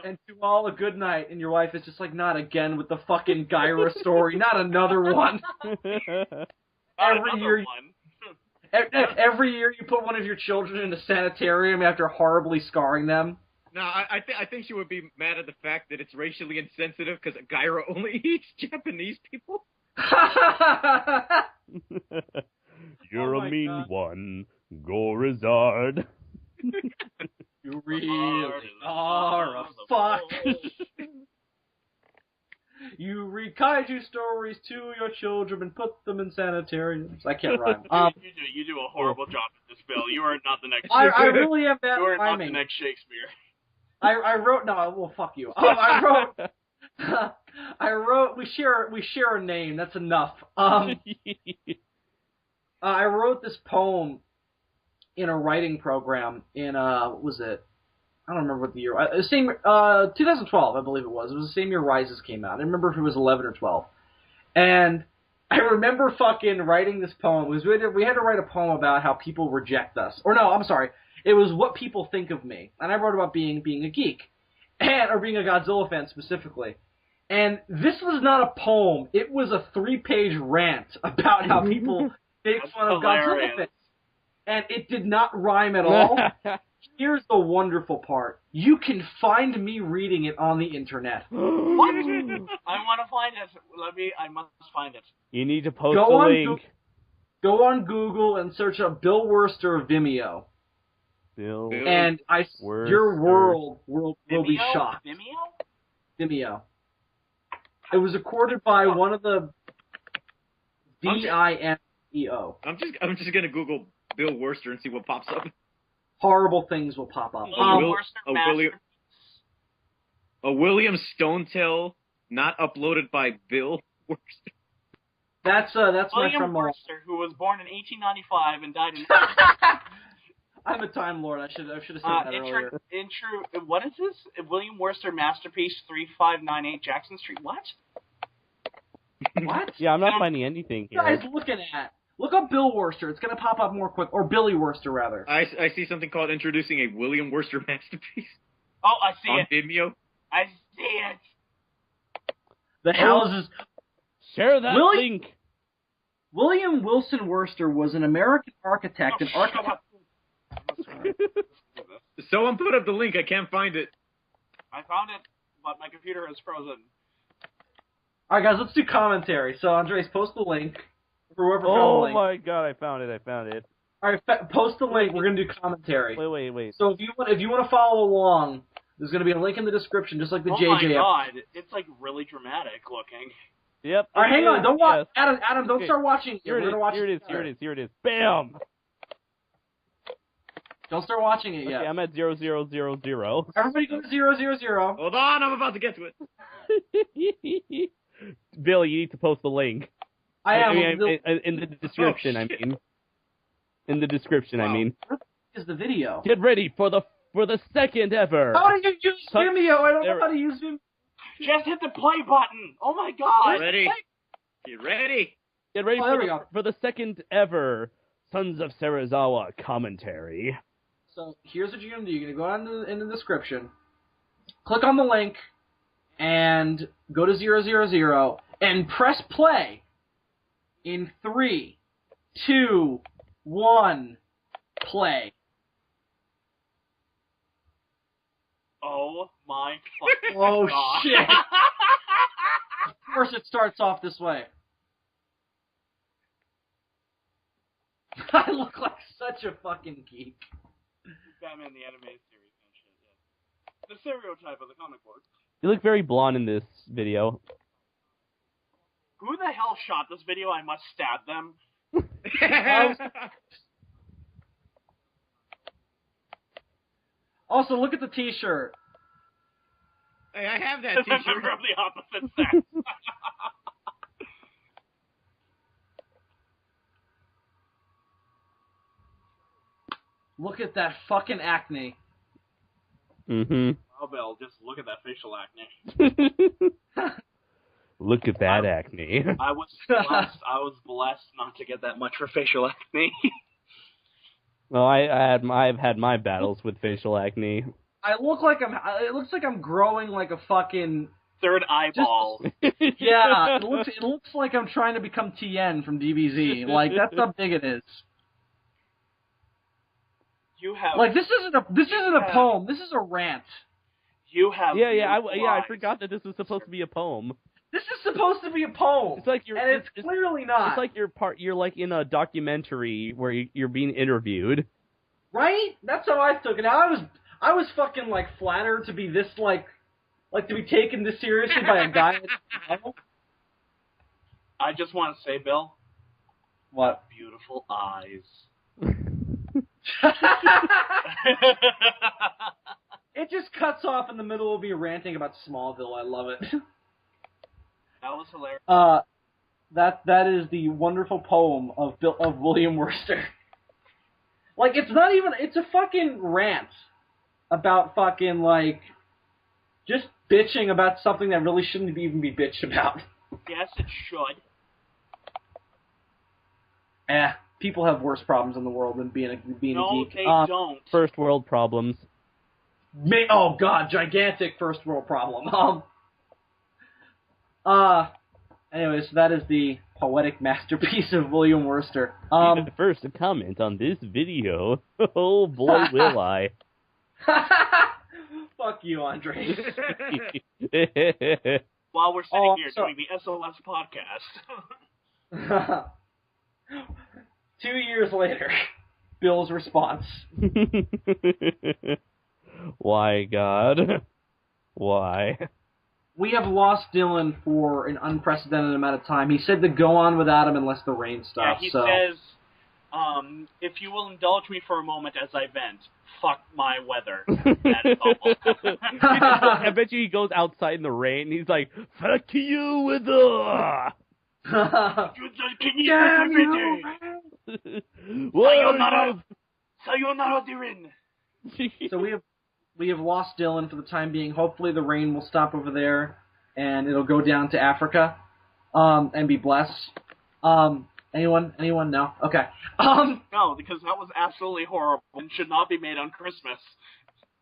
And to all a good night, and your wife is just like, not again with the fucking Gaira story, not another one. Every year you put one of your children in a sanitarium after horribly scarring them. No, I think she would be mad at the fact that it's racially insensitive because Gaira only eats Japanese people. You're Oh a my mean God. one, Gorizard. You really are a fuck. You read kaiju stories to your children and put them in sanitariums. I can't rhyme. You do a horrible job at this, Bill. You are not the next. I really am bad You are at not the rhyming. next Shakespeare. I wrote no. Well, fuck you. I wrote. We share a name. That's enough. I wrote this poem in a writing program in what was it? I don't remember what the year was. 2012, I believe it was. It was the same year Rises came out. I remember if it was 11 or 12. And I remember fucking writing this poem. We had to write a poem about how people reject us. Or no, I'm sorry. It was what people think of me. And I wrote about being a geek. Or being a Godzilla fan specifically. And this was not a poem. It was a 3-page rant about how people make fun of Godzilla fans. And it did not rhyme at all. Here's the wonderful part. You can find me reading it on the internet. What? I want to find it. I must find it. You need to post the link. Go on Google and search up Bill Wurster Vimeo. Bill and Wurster. Your world will be shocked. Vimeo. It was recorded by one of the Vimeo. I'm just gonna Google Bill Wurster and see what pops up. Horrible things will pop up. William Stonetail, not uploaded by Bill Wurster. That's my friend Wurster, who was born in 1895 and died in. I'm a Time Lord. I should have said that earlier. What is this? William Wurster Masterpiece 3598 Jackson Street. What? What? Yeah, I'm not finding anything here. What are you guys looking at? Look up Bill Wurster. It's going to pop up more quick. Or Billy Wurster, rather. I see something called Introducing a William Wurster Masterpiece. Oh, I see on it. Vimeo. I see it. The houses. Share that link. William Wilson Wurster was an American architect and architect. Someone put up the link. I can't find it. I found it, but my computer is frozen. All right, guys, let's do commentary. So, Andres, post the link. For whoever found the link. Oh my god, I found it. All right, post the link. We're gonna do commentary. Wait. So if you want to follow along, there's gonna be a link in the description, just like the JJ. Oh my god, it's like really dramatic looking. Yep. All right, hang on. Don't watch. Adam, don't start watching. Here it is. Bam. Don't start watching it yet. Okay, I'm at 0000. Everybody go to 000. Hold on, I'm about to get to it. Bill, you need to post the link. I am. In the description, In the description, What is the video? Get ready for the second ever. How do you use Vimeo? I don't know how to use Vimeo. Just hit the play button. Oh my god. Get ready. Get ready for the second ever Sons of Serizawa commentary. So here's what you're going to do. You're going to go in the description, click on the link, and go to 000, and press play in 3, 2, 1, play. Oh my fucking Oh god. shit. Of course it starts off this way. I look like such a fucking geek. Batman the animated series and shit, yeah. The stereotype of the comic book. You look very blonde in this video. Who the hell shot this video? I must stab them. Also, look at the t-shirt. Hey, I have that It's a t-shirt. member of the opposite sex. Look at that fucking acne. Mm-hmm. Oh, Bill, just look at that facial acne. Look at that acne. I was blessed not to get that much for facial acne. Well, I've had my battles with facial acne. It looks like I'm growing like a fucking third eyeball. Yeah, it looks like I'm trying to become Tien from DBZ. Like that's how big it is. You have this isn't a poem. This is a rant. You have I forgot that this was supposed to be a poem. This is supposed to be a poem. It's like it's clearly not. It's like you're like in a documentary where you're being interviewed. Right? That's how I took it. I was fucking like flattered to be this like to be taken this seriously by a guy. I just want to say, Bill. What? Beautiful eyes. It just cuts off in the middle of me ranting about Smallville. I love it. That was hilarious. That is the wonderful poem of William Wurster. Like it's not even. It's a fucking rant about fucking, like, just bitching about something that really shouldn't even be bitched about. Yes, it should. People have worse problems in the world than being a geek. No, they don't. First world problems. Oh god, gigantic first world problem. Anyways, that is the poetic masterpiece of William Wurster. Be the first to comment on this video. Oh boy, will I. Fuck you, Andres. While we're sitting here doing the SOS podcast. 2 years later, Bill's response. Why, God? Why? We have lost Dylan for an unprecedented amount of time. He said to go on without him unless the rain stops. Yeah, he says, if you will indulge me for a moment as I vent, fuck my weather. That is all. I bet you he goes outside in the rain and he's like, fuck you with the... Sayonara, Dirin. So we have lost Dylan for the time being. Hopefully the rain will stop over there and it'll go down to Africa and be blessed. Anyone? No? Okay. No, because that was absolutely horrible and should not be made on Christmas.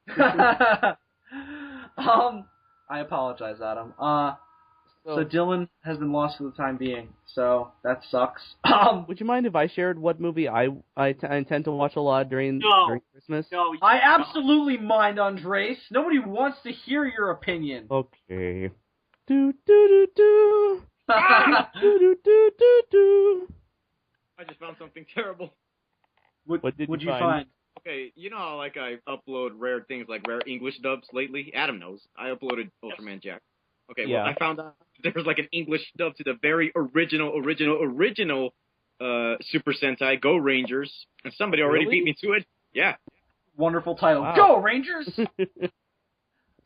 I apologize, Adam. So Dylan has been lost for the time being, so that sucks. Would you mind if I shared what movie I intend to watch a lot during Christmas? No, I absolutely mind, Andres. Nobody wants to hear your opinion. Okay. Do do do do. Do do do do do. I just found something terrible. What did you find? Okay, you know how, like, I upload rare things like rare English dubs lately? Adam knows. I uploaded Ultraman Jack. Okay, well, I found out there was, like, an English dub to the very original Super Sentai, Go Rangers, and somebody already beat me to it. Yeah. Wonderful title. Wow. Go, Rangers!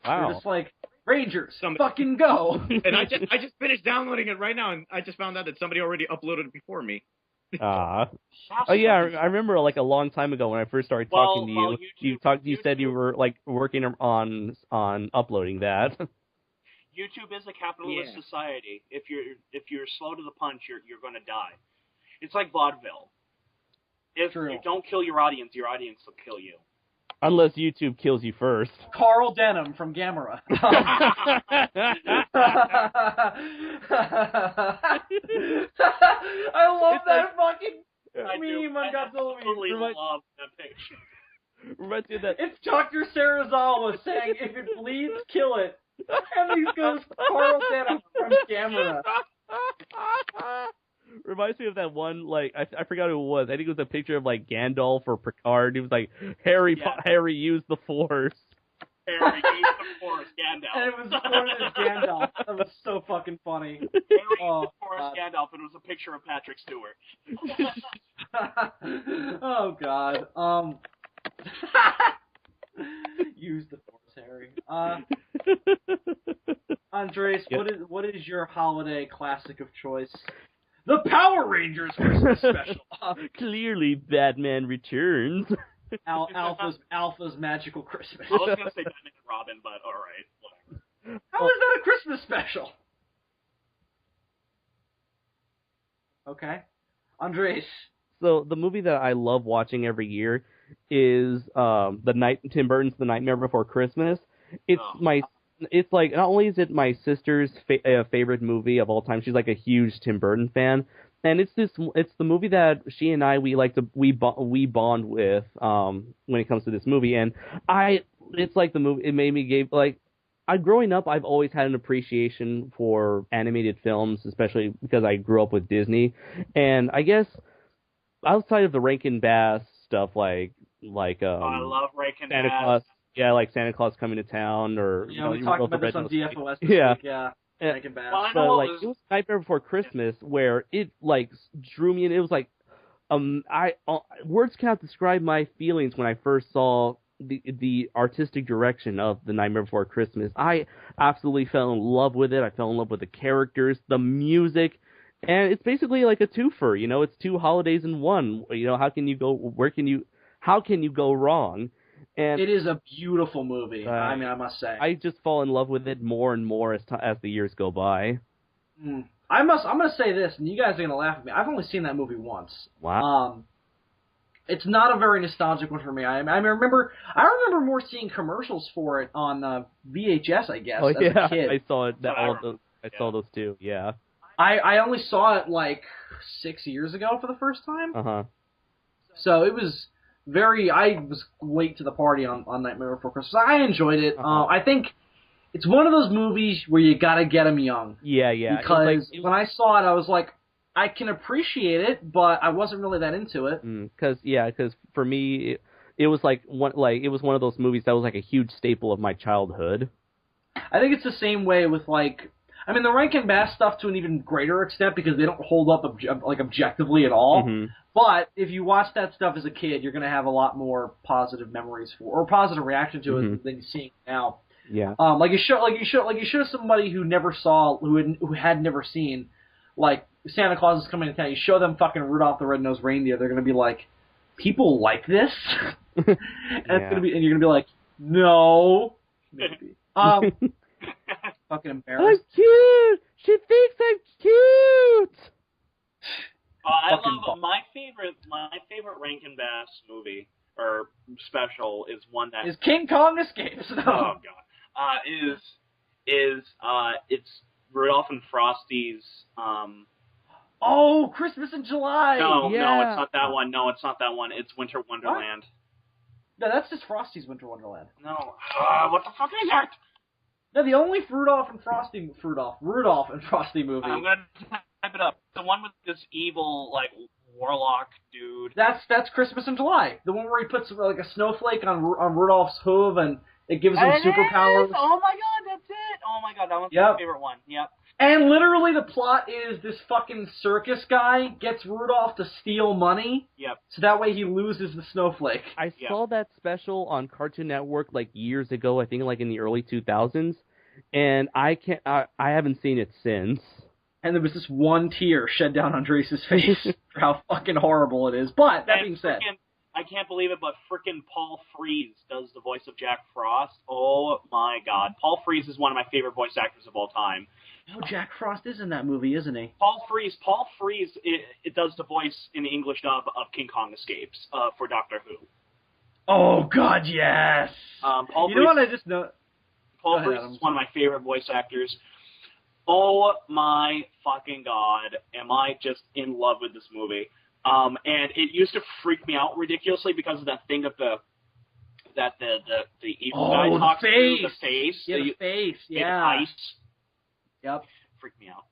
Wow. You're just like, Rangers, fucking go! And I just finished downloading it right now, and I just found out that somebody already uploaded it before me. Oh yeah, I remember like a long time ago when I first started talking to you. You said you were like working on uploading that. YouTube is a capitalist society. If you're slow to the punch, you're going to die. It's like vaudeville. If you don't kill your audience will kill you. Unless YouTube kills you first. Carl Denham from Gamera. I love that fucking meme on Godzilla. I love that picture. Reminds me of that. It's Dr. Serizawa saying, if it bleeds, kill it. And he goes, Carl Denham from Gamera. Reminds me of that one, like, I forgot who it was. I think it was a picture of, like, Gandalf or Picard. He was like, Harry used the Force. Harry used the Force, Gandalf. And it was Force Gandalf. That was so fucking funny. Harry used the Force, Gandalf, and it was a picture of Patrick Stewart. Oh, God. Use the Force, Harry. Andres, what is your holiday classic of choice? The Power Rangers Christmas special. Clearly, Batman Returns. Alpha's Magical Christmas. I was going to say Batman and Robin, but alright, whatever. How is that a Christmas special? Okay. Andres. So, the movie that I love watching every year is Tim Burton's The Nightmare Before Christmas. It's like, not only is it my sister's favorite movie of all time, she's like a huge Tim Burton fan, and it's the movie that she and I we bond with when it comes to this movie, and it's like the movie, it made me growing up, I've always had an appreciation for animated films, especially because I grew up with Disney, and I guess outside of the Rankin-bass stuff like I love Rankin-bass. Santa Claus. Yeah, like Santa Claus Coming to Town, or we talked about this on DFOS this week. Yeah, Rankin-bass. But like, it was Nightmare Before Christmas where it like drew me in. It was like, words cannot describe my feelings when I first saw the artistic direction of The Nightmare Before Christmas. I absolutely fell in love with it. I fell in love with the characters, the music, and it's basically like a twofer. It's two holidays in one. How can you go wrong? And it is a beautiful movie. I mean, I must say. I just fall in love with it more and more as the years go by. I'm gonna say this, and you guys are gonna laugh at me. I've only seen that movie once. Wow. It's not a very nostalgic one for me. I remember more seeing commercials for it on VHS, I guess, as a kid. I saw it. I saw those too. Yeah. I only saw it like 6 years ago for the first time. So it was I was late to the party on Nightmare Before Christmas. I enjoyed it. I think it's one of those movies where you gotta get them young. Yeah. Because when I saw it, I was like, I can appreciate it, but I wasn't really that into it. Because for me, it was one of those movies that was like a huge staple of my childhood. I think it's the same way with the Rankin-bass stuff to an even greater extent because they don't hold up objectively at all. But if you watch that stuff as a kid, you're going to have a lot more positive memories or positive reaction to it than you see now. Yeah. Like you show somebody who had never seen, like, Santa Claus is coming to town. You show them fucking Rudolph the Red-Nosed Reindeer, they're going to be like, people like this? and you're going to be like, no. Maybe. Fucking embarrassed. I'm cute! She thinks I'm cute! I love my favorite Rankin-bass movie or special is one that is King Kong Escapes. No. Oh god. It's Rudolph and Frosty's Christmas in July. No, it's not that one. No, it's not that one. It's Winter Wonderland. What? No, that's just Frosty's Winter Wonderland. No. What the fuck is that? No, the only Rudolph and Frosty movie. I'm gonna type it up. The one with this evil warlock dude. That's Christmas in July. The one where he puts like a snowflake on Rudolph's hoof and it gives him superpowers. Oh my god, that's it. Oh my god, that one's my favorite one. Yep. And literally the plot is this fucking circus guy gets Rudolph to steal money. Yep. So that way he loses the snowflake. I saw that special on Cartoon Network years ago, I think in the early 2000s, and I haven't seen it since. And there was this one tear shed down Andres' face for how fucking horrible it is. But that being said, I can't believe it, but frickin' Paul Frees does the voice of Jack Frost. Oh my god. Paul Frees is one of my favorite voice actors of all time. No, Jack Frost is in that movie, isn't he? Paul Frees, it does the voice in the English dub of King Kong Escapes for Doctor Who. Oh god, yes. Paul Frees is one of my favorite voice actors. Oh my fucking god, am I just in love with this movie? And it used to freak me out ridiculously because of that thing of the evil guy talks to, the face. Yeah, the face, yeah. Ice. Yep. Freaked me out.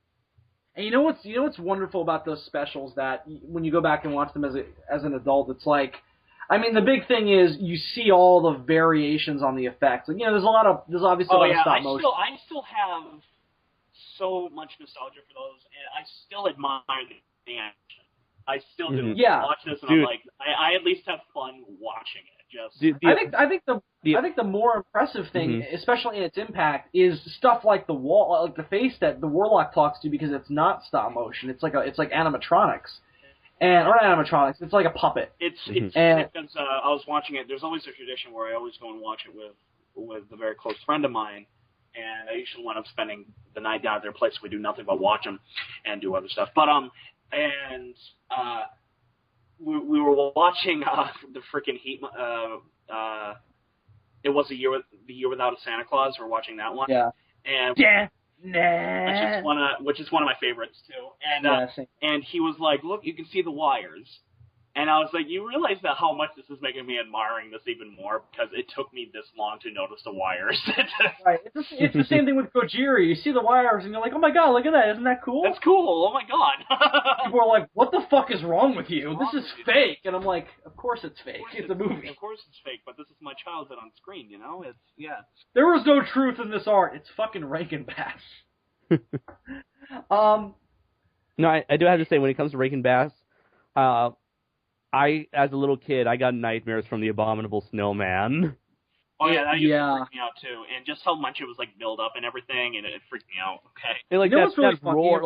And you know what's wonderful about those specials, that when you go back and watch them as an adult, it's like, the big thing is you see all the variations on the effects. There's obviously a lot of stop motion. I still have so much nostalgia for those, and I still admire the action. I still do. Yeah. Watch this, and I'm like, I at least have fun watching it. I think the more impressive thing, especially in its impact, is stuff like the face that the warlock talks to, because it's not stop motion. It's like animatronics, or not animatronics. It's like a puppet. It's because I was watching it. There's always a tradition where I always go and watch it with a very close friend of mine. And I usually wind up spending the night down at their place. We do nothing but watch them and do other stuff. But we were watching the freaking Heat. It was the year without a Santa Claus. We're watching that one. Yeah. And which is one of my favorites too. And he was like, "Look, you can see the wires." And I was like, you realize that how much this is making me admiring this even more, because it took me this long to notice the wires. Right. It's the same thing with Gojira. You see the wires, and you're like, oh my god, look at that. Isn't that cool? That's cool. Oh my god. People are like, what the fuck is wrong with you? This is fake. And I'm like, of course it's fake. It's a movie. Of course it's fake, but this is my childhood on screen, There was no truth in this art. It's fucking Rankin-bass. No, I do have to say, when it comes to Rankin-bass, as a little kid, I got nightmares from the Abominable Snowman. Oh yeah, that used to freak me out too, and just how much it was built up and everything, and it freaked me out. Okay. And that roar,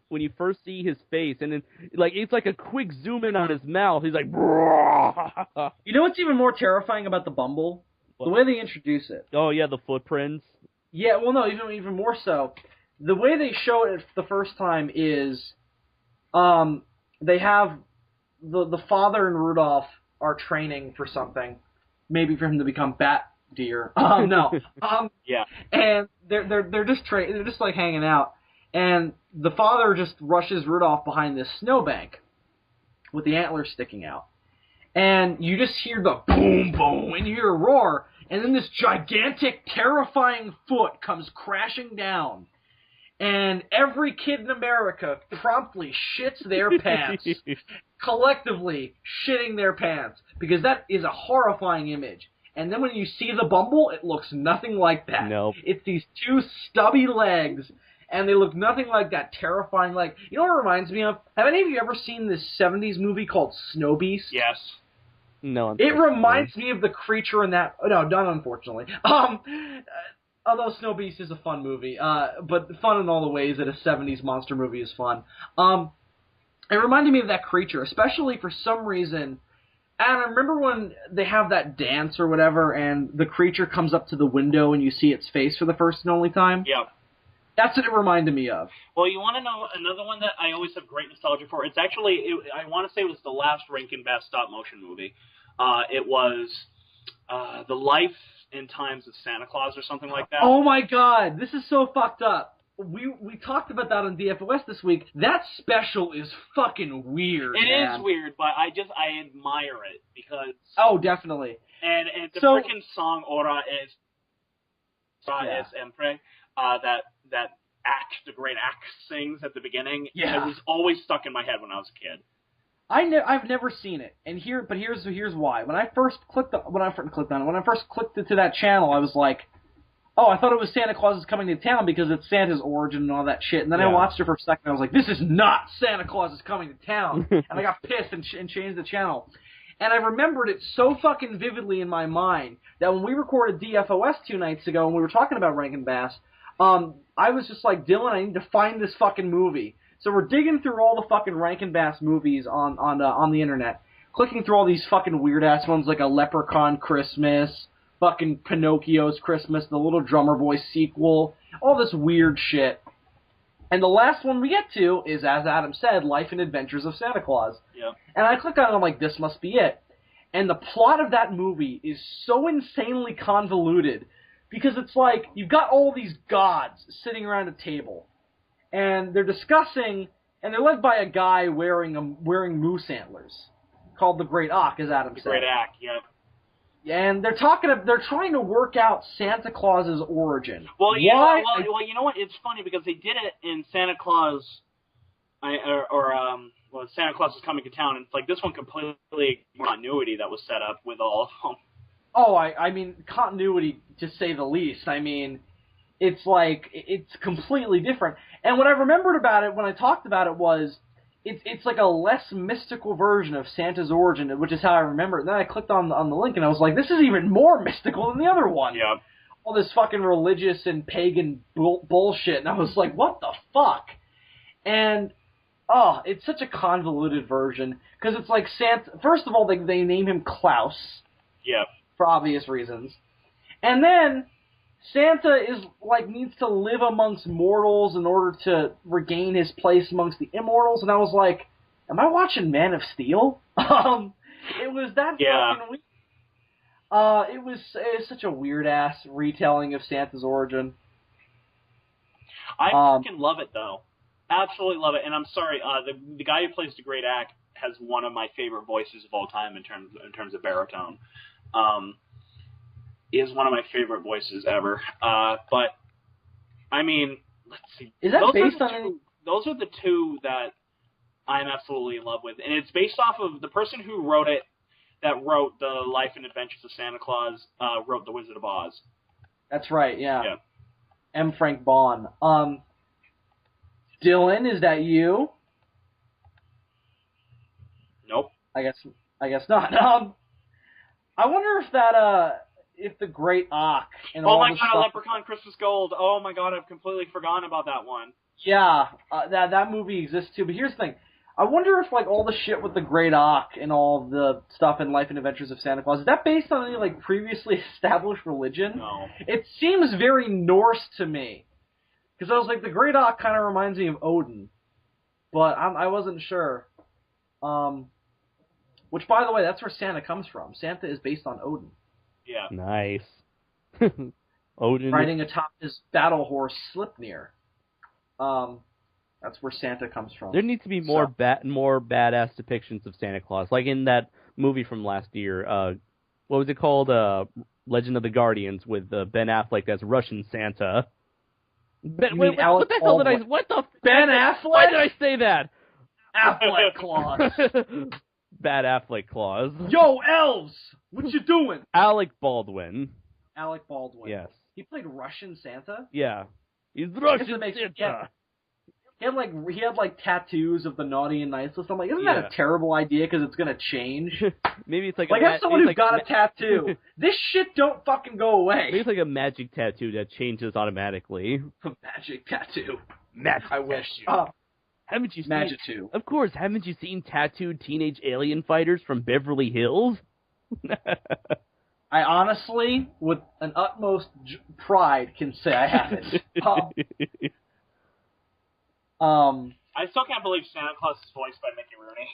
when you first see his face, and then it's like a quick zoom in on his mouth. He's like, you know what's even more terrifying about the Bumble? The way they introduce it. Oh yeah, the footprints. Yeah, well, no, even more so. The way they show it the first time is, they have the father and Rudolph are training for something, maybe for him to become Bat Deer. No. Yeah. And they're just they're just like hanging out, and the father just rushes Rudolph behind this snowbank with the antlers sticking out, and you just hear the boom boom, and you hear a roar, and then this gigantic, terrifying foot comes crashing down, and every kid in America promptly shits their pants, collectively shitting their pants, because that is a horrifying image. And then when you see the Bumble, it looks nothing like that. Nope. It's these two stubby legs, and they look nothing like that terrifying leg. You know what it reminds me of? Have any of you ever seen this 70s movie called Snow Beast? Yes. No. It reminds me of the creature in that... No, not unfortunately. Although Snow Beast is a fun movie, but fun in all the ways that a 70s monster movie is fun. It reminded me of that creature, especially for some reason... And I remember when they have that dance or whatever, and the creature comes up to the window and you see its face for the first and only time? Yeah. That's what it reminded me of. Well, you want to know another one that I always have great nostalgia for? It's actually, I want to say it was the last Rankin-bass stop-motion movie. It was The Life and Times of Santa Claus or something like that. Oh my god, this is so fucked up. We talked about that on DFOS this week. That special is fucking weird, It man. is weird, but I admire it because... Oh, definitely. And the freaking song Ora esEmpre, that act, the great act sings at the beginning, it was always stuck in my head when I was a kid. I've never seen it, but here's why. When I first clicked it to that channel, I was like, oh, I thought it was Santa Claus is Coming to Town because it's Santa's origin and all that shit. And then I watched it for a second and I was like, this is not Santa Claus is Coming to Town. And I got pissed and changed the channel. And I remembered it so fucking vividly in my mind that when we recorded DFOS 2 nights ago and we were talking about Rankin-bass, I was just like, Dylan, I need to find this fucking movie. So we're digging through all the fucking Rankin-bass movies on the internet, clicking through all these fucking weird-ass ones like A Leprechaun Christmas, fucking Pinocchio's Christmas, the Little Drummer Boy sequel, all this weird shit. And the last one we get to is, as Adam said, Life and Adventures of Santa Claus. Yeah. And I click on it and I'm like, this must be it. And the plot of that movie is so insanely convoluted because it's like, you've got all these gods sitting around a table. And they're discussing, and they're led by a guy wearing moose antlers, called the Great Ack, as Adam said. The Great Ack, yeah. And they're trying to work out Santa Claus's origin. Well, you know what? It's funny because they did it in Santa Claus, Santa Claus is Coming to Town. And it's like this one completely continuity that was set up with all of them. Oh, I mean continuity to say the least. I mean, it's like it's completely different. And what I remembered about it when I talked about it was, it's like a less mystical version of Santa's origin, which is how I remember it. And then I clicked on the link, and I was like, this is even more mystical than the other one. Yeah. All this fucking religious and pagan bullshit. And I was like, what the fuck? And, it's such a convoluted version. Because it's like Santa... First of all, they name him Klaus. Yeah. For obvious reasons. And then... Santa needs to live amongst mortals in order to regain his place amongst the immortals, and I was like, am I watching Man of Steel? It was that fucking weird. It was such a weird-ass retelling of Santa's origin. I fucking love it, though. Absolutely love it, and I'm sorry, the guy who plays the Great Ack has one of my favorite voices of all time in terms of baritone. Is one of my favorite voices ever. But, I mean, let's see. Is that based on... Those are the two that I'm absolutely in love with. And it's based off of the person who wrote it, that wrote The Life and Adventures of Santa Claus, wrote The Wizard of Oz. That's right, yeah. M. Frank Baum. Dylan, is that you? Nope. I guess not. I wonder if that, if the Great Ack and all the stuff... Oh my god, Leprechaun Christmas Gold. Oh my god, I've completely forgotten about that one. Yeah, that movie exists too. But here's the thing. I wonder if, like, all the shit with the Great Auk and all the stuff in Life and Adventures of Santa Claus, is that based on any, like, previously established religion? No. It seems very Norse to me. Because I was like, the Great Auk kind of reminds me of Odin. But I wasn't sure. Which, by the way, that's where Santa comes from. Santa is based on Odin. Yeah. Nice. Odin riding atop his battle horse Sleipnir. That's where Santa comes from. There needs to be more badass depictions of Santa Claus, like in that movie from last year. What was it called? Legend of the Guardians with Ben Affleck as Russian Santa. What the hell did I? What the? Ben Affleck? Why did I say that? Affleck Claus. Bad Affleck Claus. Yo, elves! What you doing? Alec Baldwin. Alec Baldwin. Yes. He played Russian Santa? Yeah. He's Russian Santa. He had like tattoos of the naughty and nice list. I'm like, isn't that a terrible idea because it's gonna change? Maybe it's like have someone who's got a tattoo. This shit don't fucking go away. Maybe it's like a magic tattoo that changes automatically. A magic tattoo. Magic. I wish. Haven't you seen? Magic too. Of course, haven't you seen tattooed teenage alien fighters from Beverly Hills? I honestly, with an utmost pride, can say I haven't. I still can't believe Santa Claus is voiced by Mickey Rooney.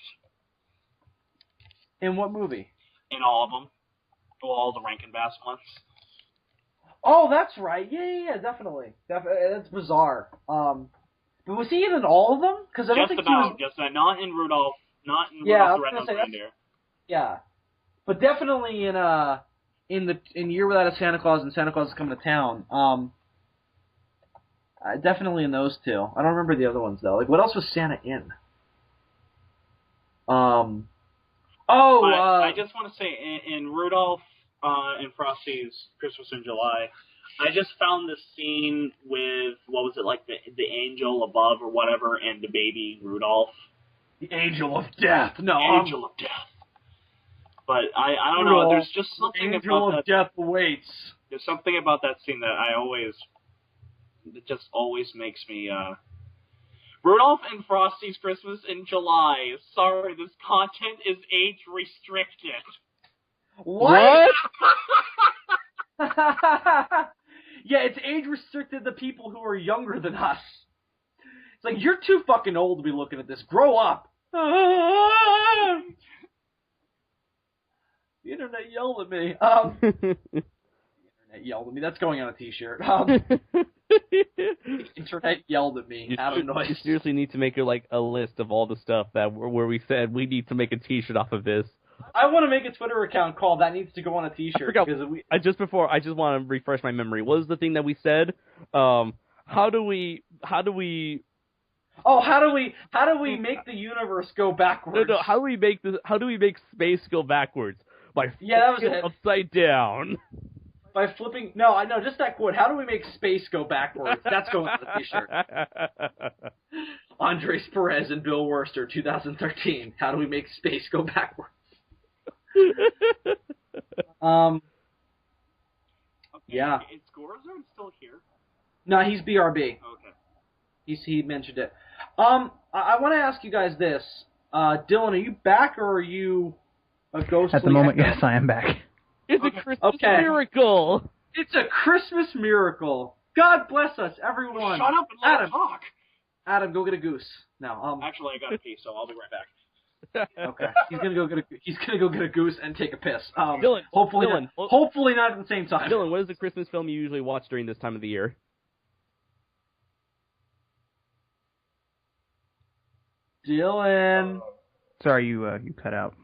In what movie? In all of them. Well, all the Rankin-bass ones. Oh, that's right. Yeah, definitely. That's bizarre. But was he in all of them? Because I don't think he was... not in Rudolph. Not in Rudolph the Red-Nosed Reindeer. Yeah, but definitely in Year Without a Santa Claus and Santa Claus is Coming to Town. Definitely in those two. I don't remember the other ones though. Like, what else was Santa in? I just want to say in Rudolph and Frosty's Christmas in July, I just found this scene with what was it, like the angel above or whatever, and the baby Rudolph. The Angel of Death. No, Angel of Death. But I don't know. There's just something about that. Angel of Death awaits. There's something about that scene that it just always makes me. Rudolph and Frosty's Christmas in July. Sorry, this content is age restricted. What? Yeah, it's age restricted to people who are younger than us. It's like, you're too fucking old to be looking at this. Grow up. The internet yelled at me. The internet yelled at me. That's going on a t-shirt. The internet yelled at me. You seriously need to make a list of all the stuff that where we said we need to make a t-shirt off of this. I want to make a Twitter account called That Needs to Go on a T-shirt. I just want to refresh my memory. What was the thing that we said? How do we make the universe go backwards? No, how do we make space go backwards? By that was it. Upside down. By flipping just that quote. How do we make space go backwards? That's going on the T-shirt. Andres Perez and Bill Wurster, 2013. How do we make space go backwards? Yeah. Is Gorzone still here? No, he's BRB. Okay. He mentioned it. I want to ask you guys this. Dylan, are you back or are you a ghostly At the moment, echo? yes, I am back. It's a Christmas miracle. It's a Christmas miracle. God bless us, everyone. Shut up and let him talk. Adam, go get a goose. No, Actually, I got to pee, so I'll be right back. Okay, he's gonna go get a goose and take a piss. Dylan, hopefully not at the same time. Dylan, what is the Christmas film you usually watch during this time of the year? Dylan. Sorry, you cut out.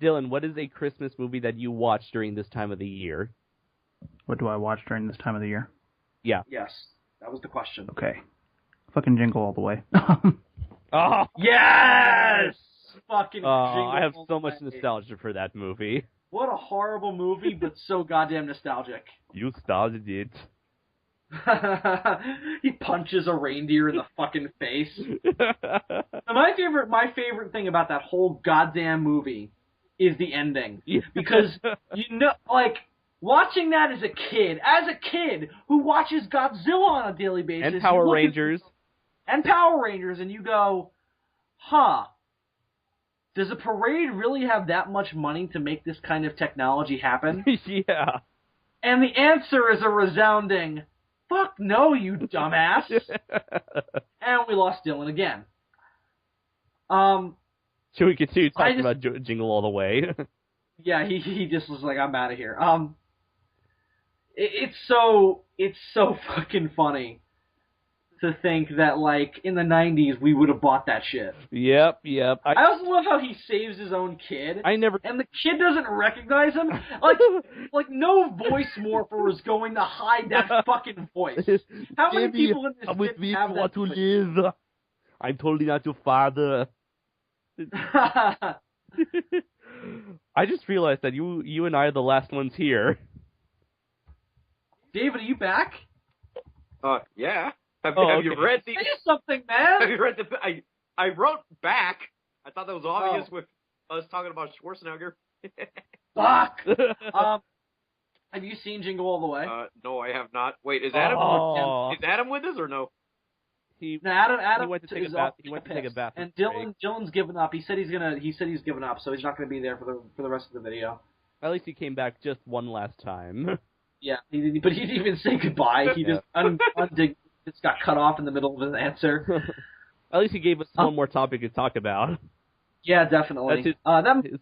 Dylan, what is a Christmas movie that you watch during this time of the year? What do I watch during this time of the year? Yeah. Yes, that was the question. Okay. Fucking Jingle all the way. Oh yes! Fucking Jingle. I have so much nostalgia for that movie. What a horrible movie, but so goddamn nostalgic. You started it. He punches a reindeer in the fucking face. My favorite thing about that whole goddamn movie is the ending. Because, watching that as a kid who watches Godzilla on a daily basis. And Power Rangers. And you go, does a parade really have that much money to make this kind of technology happen? Yeah. And the answer is a resounding, fuck no, you dumbass. And we lost Dylan again. Should we continue talking about Jingle All the Way? Yeah, he just was like, I'm out of here. It's so fucking funny to think that, like, in the 90s, we would have bought that shit. Yep. I also love how he saves his own kid. And the kid doesn't recognize him. Like no voice morpher is going to hide that fucking voice. How many people in this with me have want that to voice? live. I'm totally not your father. I just realized that you and I are the last ones here. David, are you back? Yeah. Have okay. you read the... Say something, man! Have you read the... I wrote back. I thought that was obvious with us talking about Schwarzenegger. Fuck! Have you seen Jingle All the Way? No, I have not. Wait, is Adam is Adam with us or no? Adam he went to take a bath. He went to take a bath. And Dylan's given up. He said he's given up, so he's not gonna be there for the rest of the video. At least he came back just one last time. Yeah, but he didn't even say goodbye. He just just got cut off in the middle of his answer. At least he gave us one more topic to talk about. Yeah, definitely. That's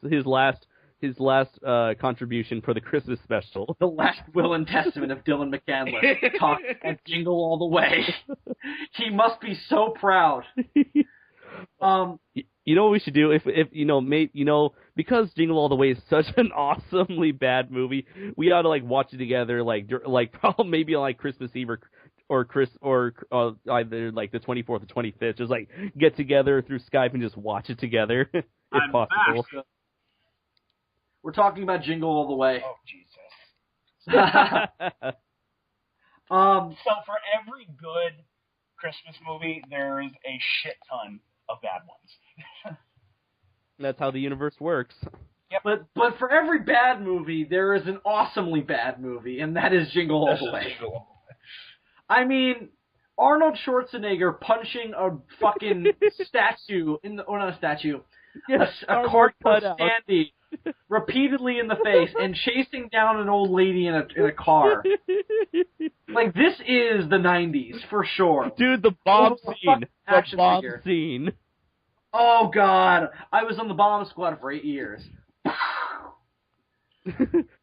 his last contribution for the Christmas special. The last will and testament of Dylan McCandless. Talk and Jingle All the Way. He must be so proud. You know what we should do if because Jingle All the Way is such an awesomely bad movie, we ought to like watch it together probably maybe on like Christmas Eve or either like the 24th or 25th, just like get together through Skype and just watch it together if possible. Back. We're talking about Jingle All the Way. Oh, Jesus. So for every good Christmas movie, there is a shit ton of bad ones. That's how the universe works. Yeah, but for every bad movie, there is an awesomely bad movie, and that is Jingle All the Way. I mean, Arnold Schwarzenegger punching a fucking statue not a statue, a cardboard standee repeatedly in the face and chasing down an old lady in a car. Like, this is the 90s for sure. Dude, the bomb scene. Action the bomb figure. scene. Oh god, I was on the bomb squad for 8 years.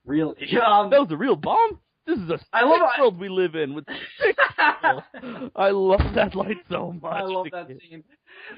Really? That was a real bomb? This is a world we live in. With I love that light so much. I love that scene.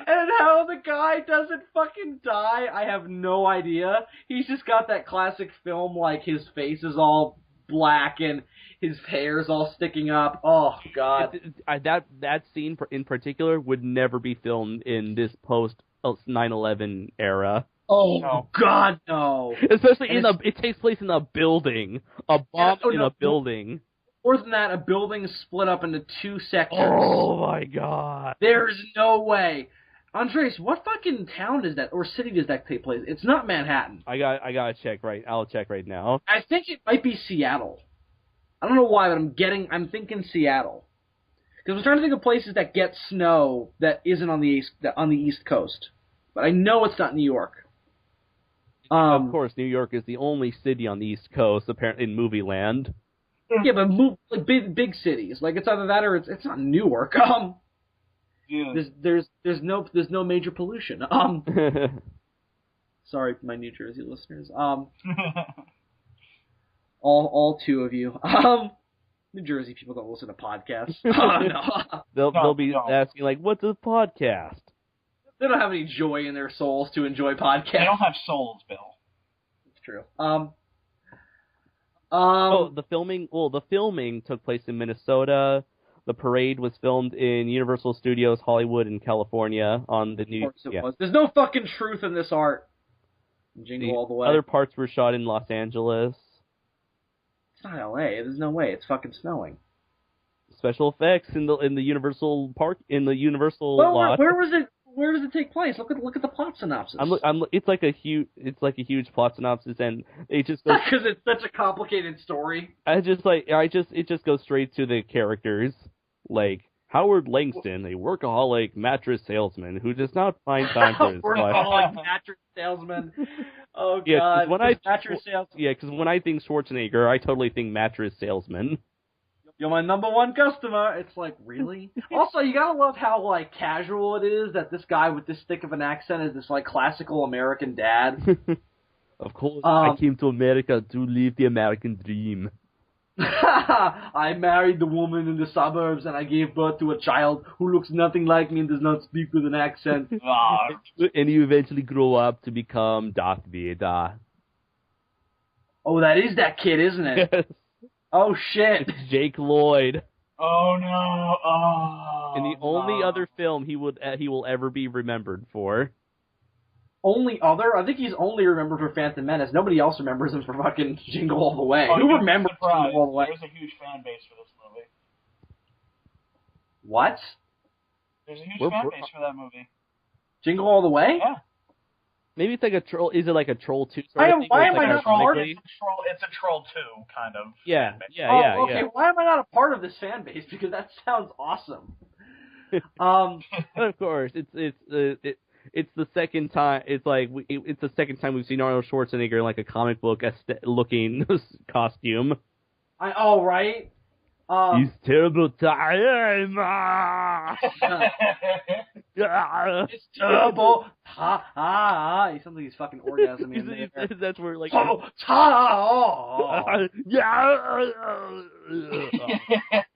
And how the guy doesn't fucking die, I have no idea. He's just got that classic film, like his face is all black and his hair's all sticking up. Oh god. That scene in particular would never be filmed in this post 9/11 era. Oh no. God, no! Especially it takes place in a building, a bomb in a building. More than that, a building split up into 2 sectors. Oh my god! There's no way. Andres, what fucking town is that, or city does that take place? It's not Manhattan. I gotta check right. I'll check right now. I think it might be Seattle. I don't know why, but I'm thinking Seattle. Because I'm trying to think of places that get snow that isn't on the East Coast, but I know it's not New York. Of course, New York is the only city on the East Coast, apparently in movie land. Yeah, but like big cities, like it's either that or it's not Newark. Yeah. There's no major pollution. Sorry, my New Jersey listeners. All 2 of you. New Jersey people don't listen to podcasts. No. They'll be asking like, "What's a podcast?" They don't have any joy in their souls to enjoy podcasts. They don't have souls, Bill. It's true. The filming took place in Minnesota. The parade was filmed in Universal Studios Hollywood in California on the new. Was. There's no fucking truth in this art. Jingle All the Way. Other parts were shot in Los Angeles. It's not L.A. There's no way. It's fucking snowing. Special effects in the Universal Park lot. Where does it take place? Look at the plot synopsis. It's like a huge plot synopsis, and it just goes because it's such a complicated story. It just goes straight to the characters, like Howard Langston, a workaholic mattress salesman who does not find time for his wife. Workaholic mattress salesman. Oh God. Yeah, because when I think Schwarzenegger, I totally think mattress salesman. You're my number one customer. It's like, really? Also, you gotta love how, like, casual it is that this guy with this thick of an accent is this, like, classical American dad. Of course, I came to America to live the American dream. I married the woman in the suburbs and I gave birth to a child who looks nothing like me and does not speak with an accent. And you eventually grow up to become Darth Vader. Oh, that is that kid, isn't it? Yes. Oh, shit. It's Jake Lloyd. Oh, no. Oh, And the only other film he will ever be remembered for. Only other? I think he's only remembered for Phantom Menace. Nobody else remembers him for fucking Jingle All the Way. Oh, Who remembers Jingle All the Way? There's a huge fan base for this movie. What? There's a huge fan base for that movie. Jingle All the Way? Yeah. Maybe it's like a troll. Is it like a Troll 2 Why sort of thing? am I like not part of It's a Troll 2 kind of. Yeah, fan base. yeah, Oh, okay. Why am I not a part of this fan base? Because that sounds awesome. Of course, it's the second time. It's like it's the second time we've seen Arnold Schwarzenegger in like a comic book looking costume. Right. He's terrible time. It's terrible. He sounds like he's fucking orgasming. That's where like.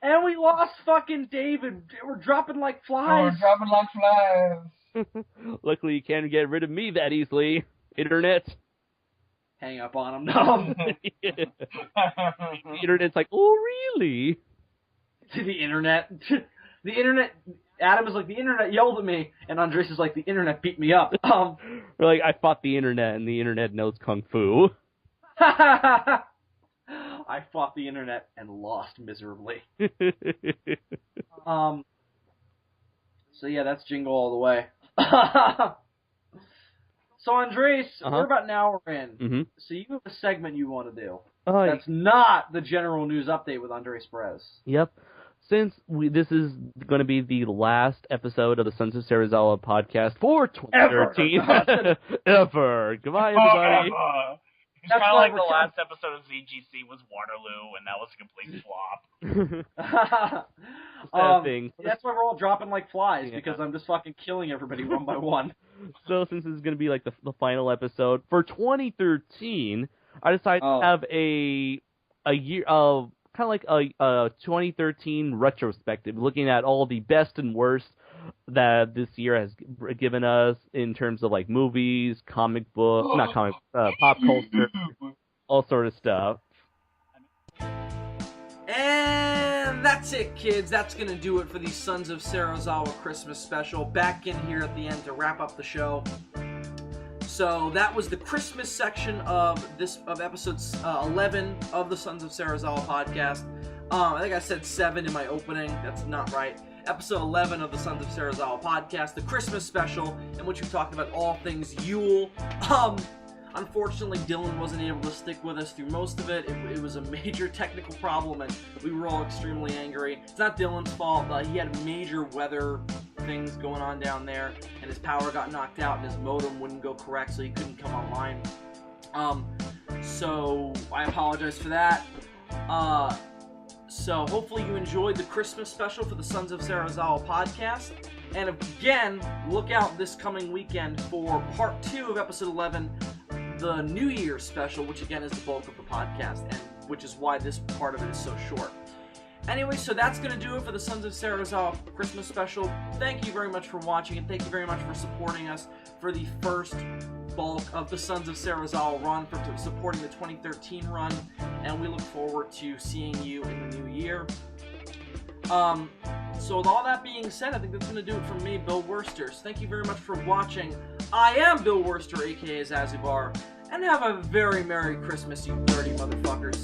And we lost fucking David. We're dropping like flies. Luckily, you can't get rid of me that easily. Internet. Hang up on him. No. The internet's like, oh, really? The internet. The internet. Adam is like, the internet yelled at me, and Andres is like, the internet beat me up. We're like, I fought the internet, and the internet knows kung fu. I fought the internet and lost miserably. So yeah, that's Jingle All the Way. So Andres, we're about an hour in. Mm-hmm. So you have a segment you want to do. Oh, That's not the general news update with Andres Perez. Yep. Since this is going to be the last episode of the Sons of Serizawa podcast for 2013. Ever. Goodbye, everybody. It's kind of like the last episode of ZGC was Waterloo, and that was a complete flop. Thing. That's why we're all dropping like flies, because I'm just fucking killing everybody one by one. So since this is going to be like the final episode for 2013, I decided to have a year of kind of like a 2013 retrospective, looking at all the best and worst that this year has given us in terms of like movies, pop culture, all sort of stuff. And that's it, kids. That's going to do it for the Sons of Serizawa Christmas special. Back in here at the end to wrap up the show. So that was the Christmas section of episode 11 of the Sons of Serizawa podcast. I think I said 7 in my opening. That's not right. Episode 11 of the Sons of Serizawa podcast, the Christmas special, in which we talked about all things Yule. Unfortunately, Dylan wasn't able to stick with us through most of it. It was a major technical problem, and we were all extremely angry. It's not Dylan's fault. He had major weather things going on down there, and his power got knocked out, and his modem wouldn't go correct, so he couldn't come online. So I apologize for that. So hopefully you enjoyed the Christmas special for the Sons of Serizawa podcast. And again, look out this coming weekend for part 2 of episode 11, the New Year's special, which again is the bulk of the podcast, and which is why this part of it is so short. Anyway, so that's going to do it for the Sons of Serizawa Christmas special. Thank you very much for watching, and thank you very much for supporting us for the first bulk of the Sons of Serizawa run, for supporting the 2013 run, and we look forward to seeing you in the new year. So with all that being said, I think that's going to do it from me, Bill Wurster. So thank you very much for watching. I am Bill Wurster, aka Zazubaar, and have a very Merry Christmas, you dirty motherfuckers.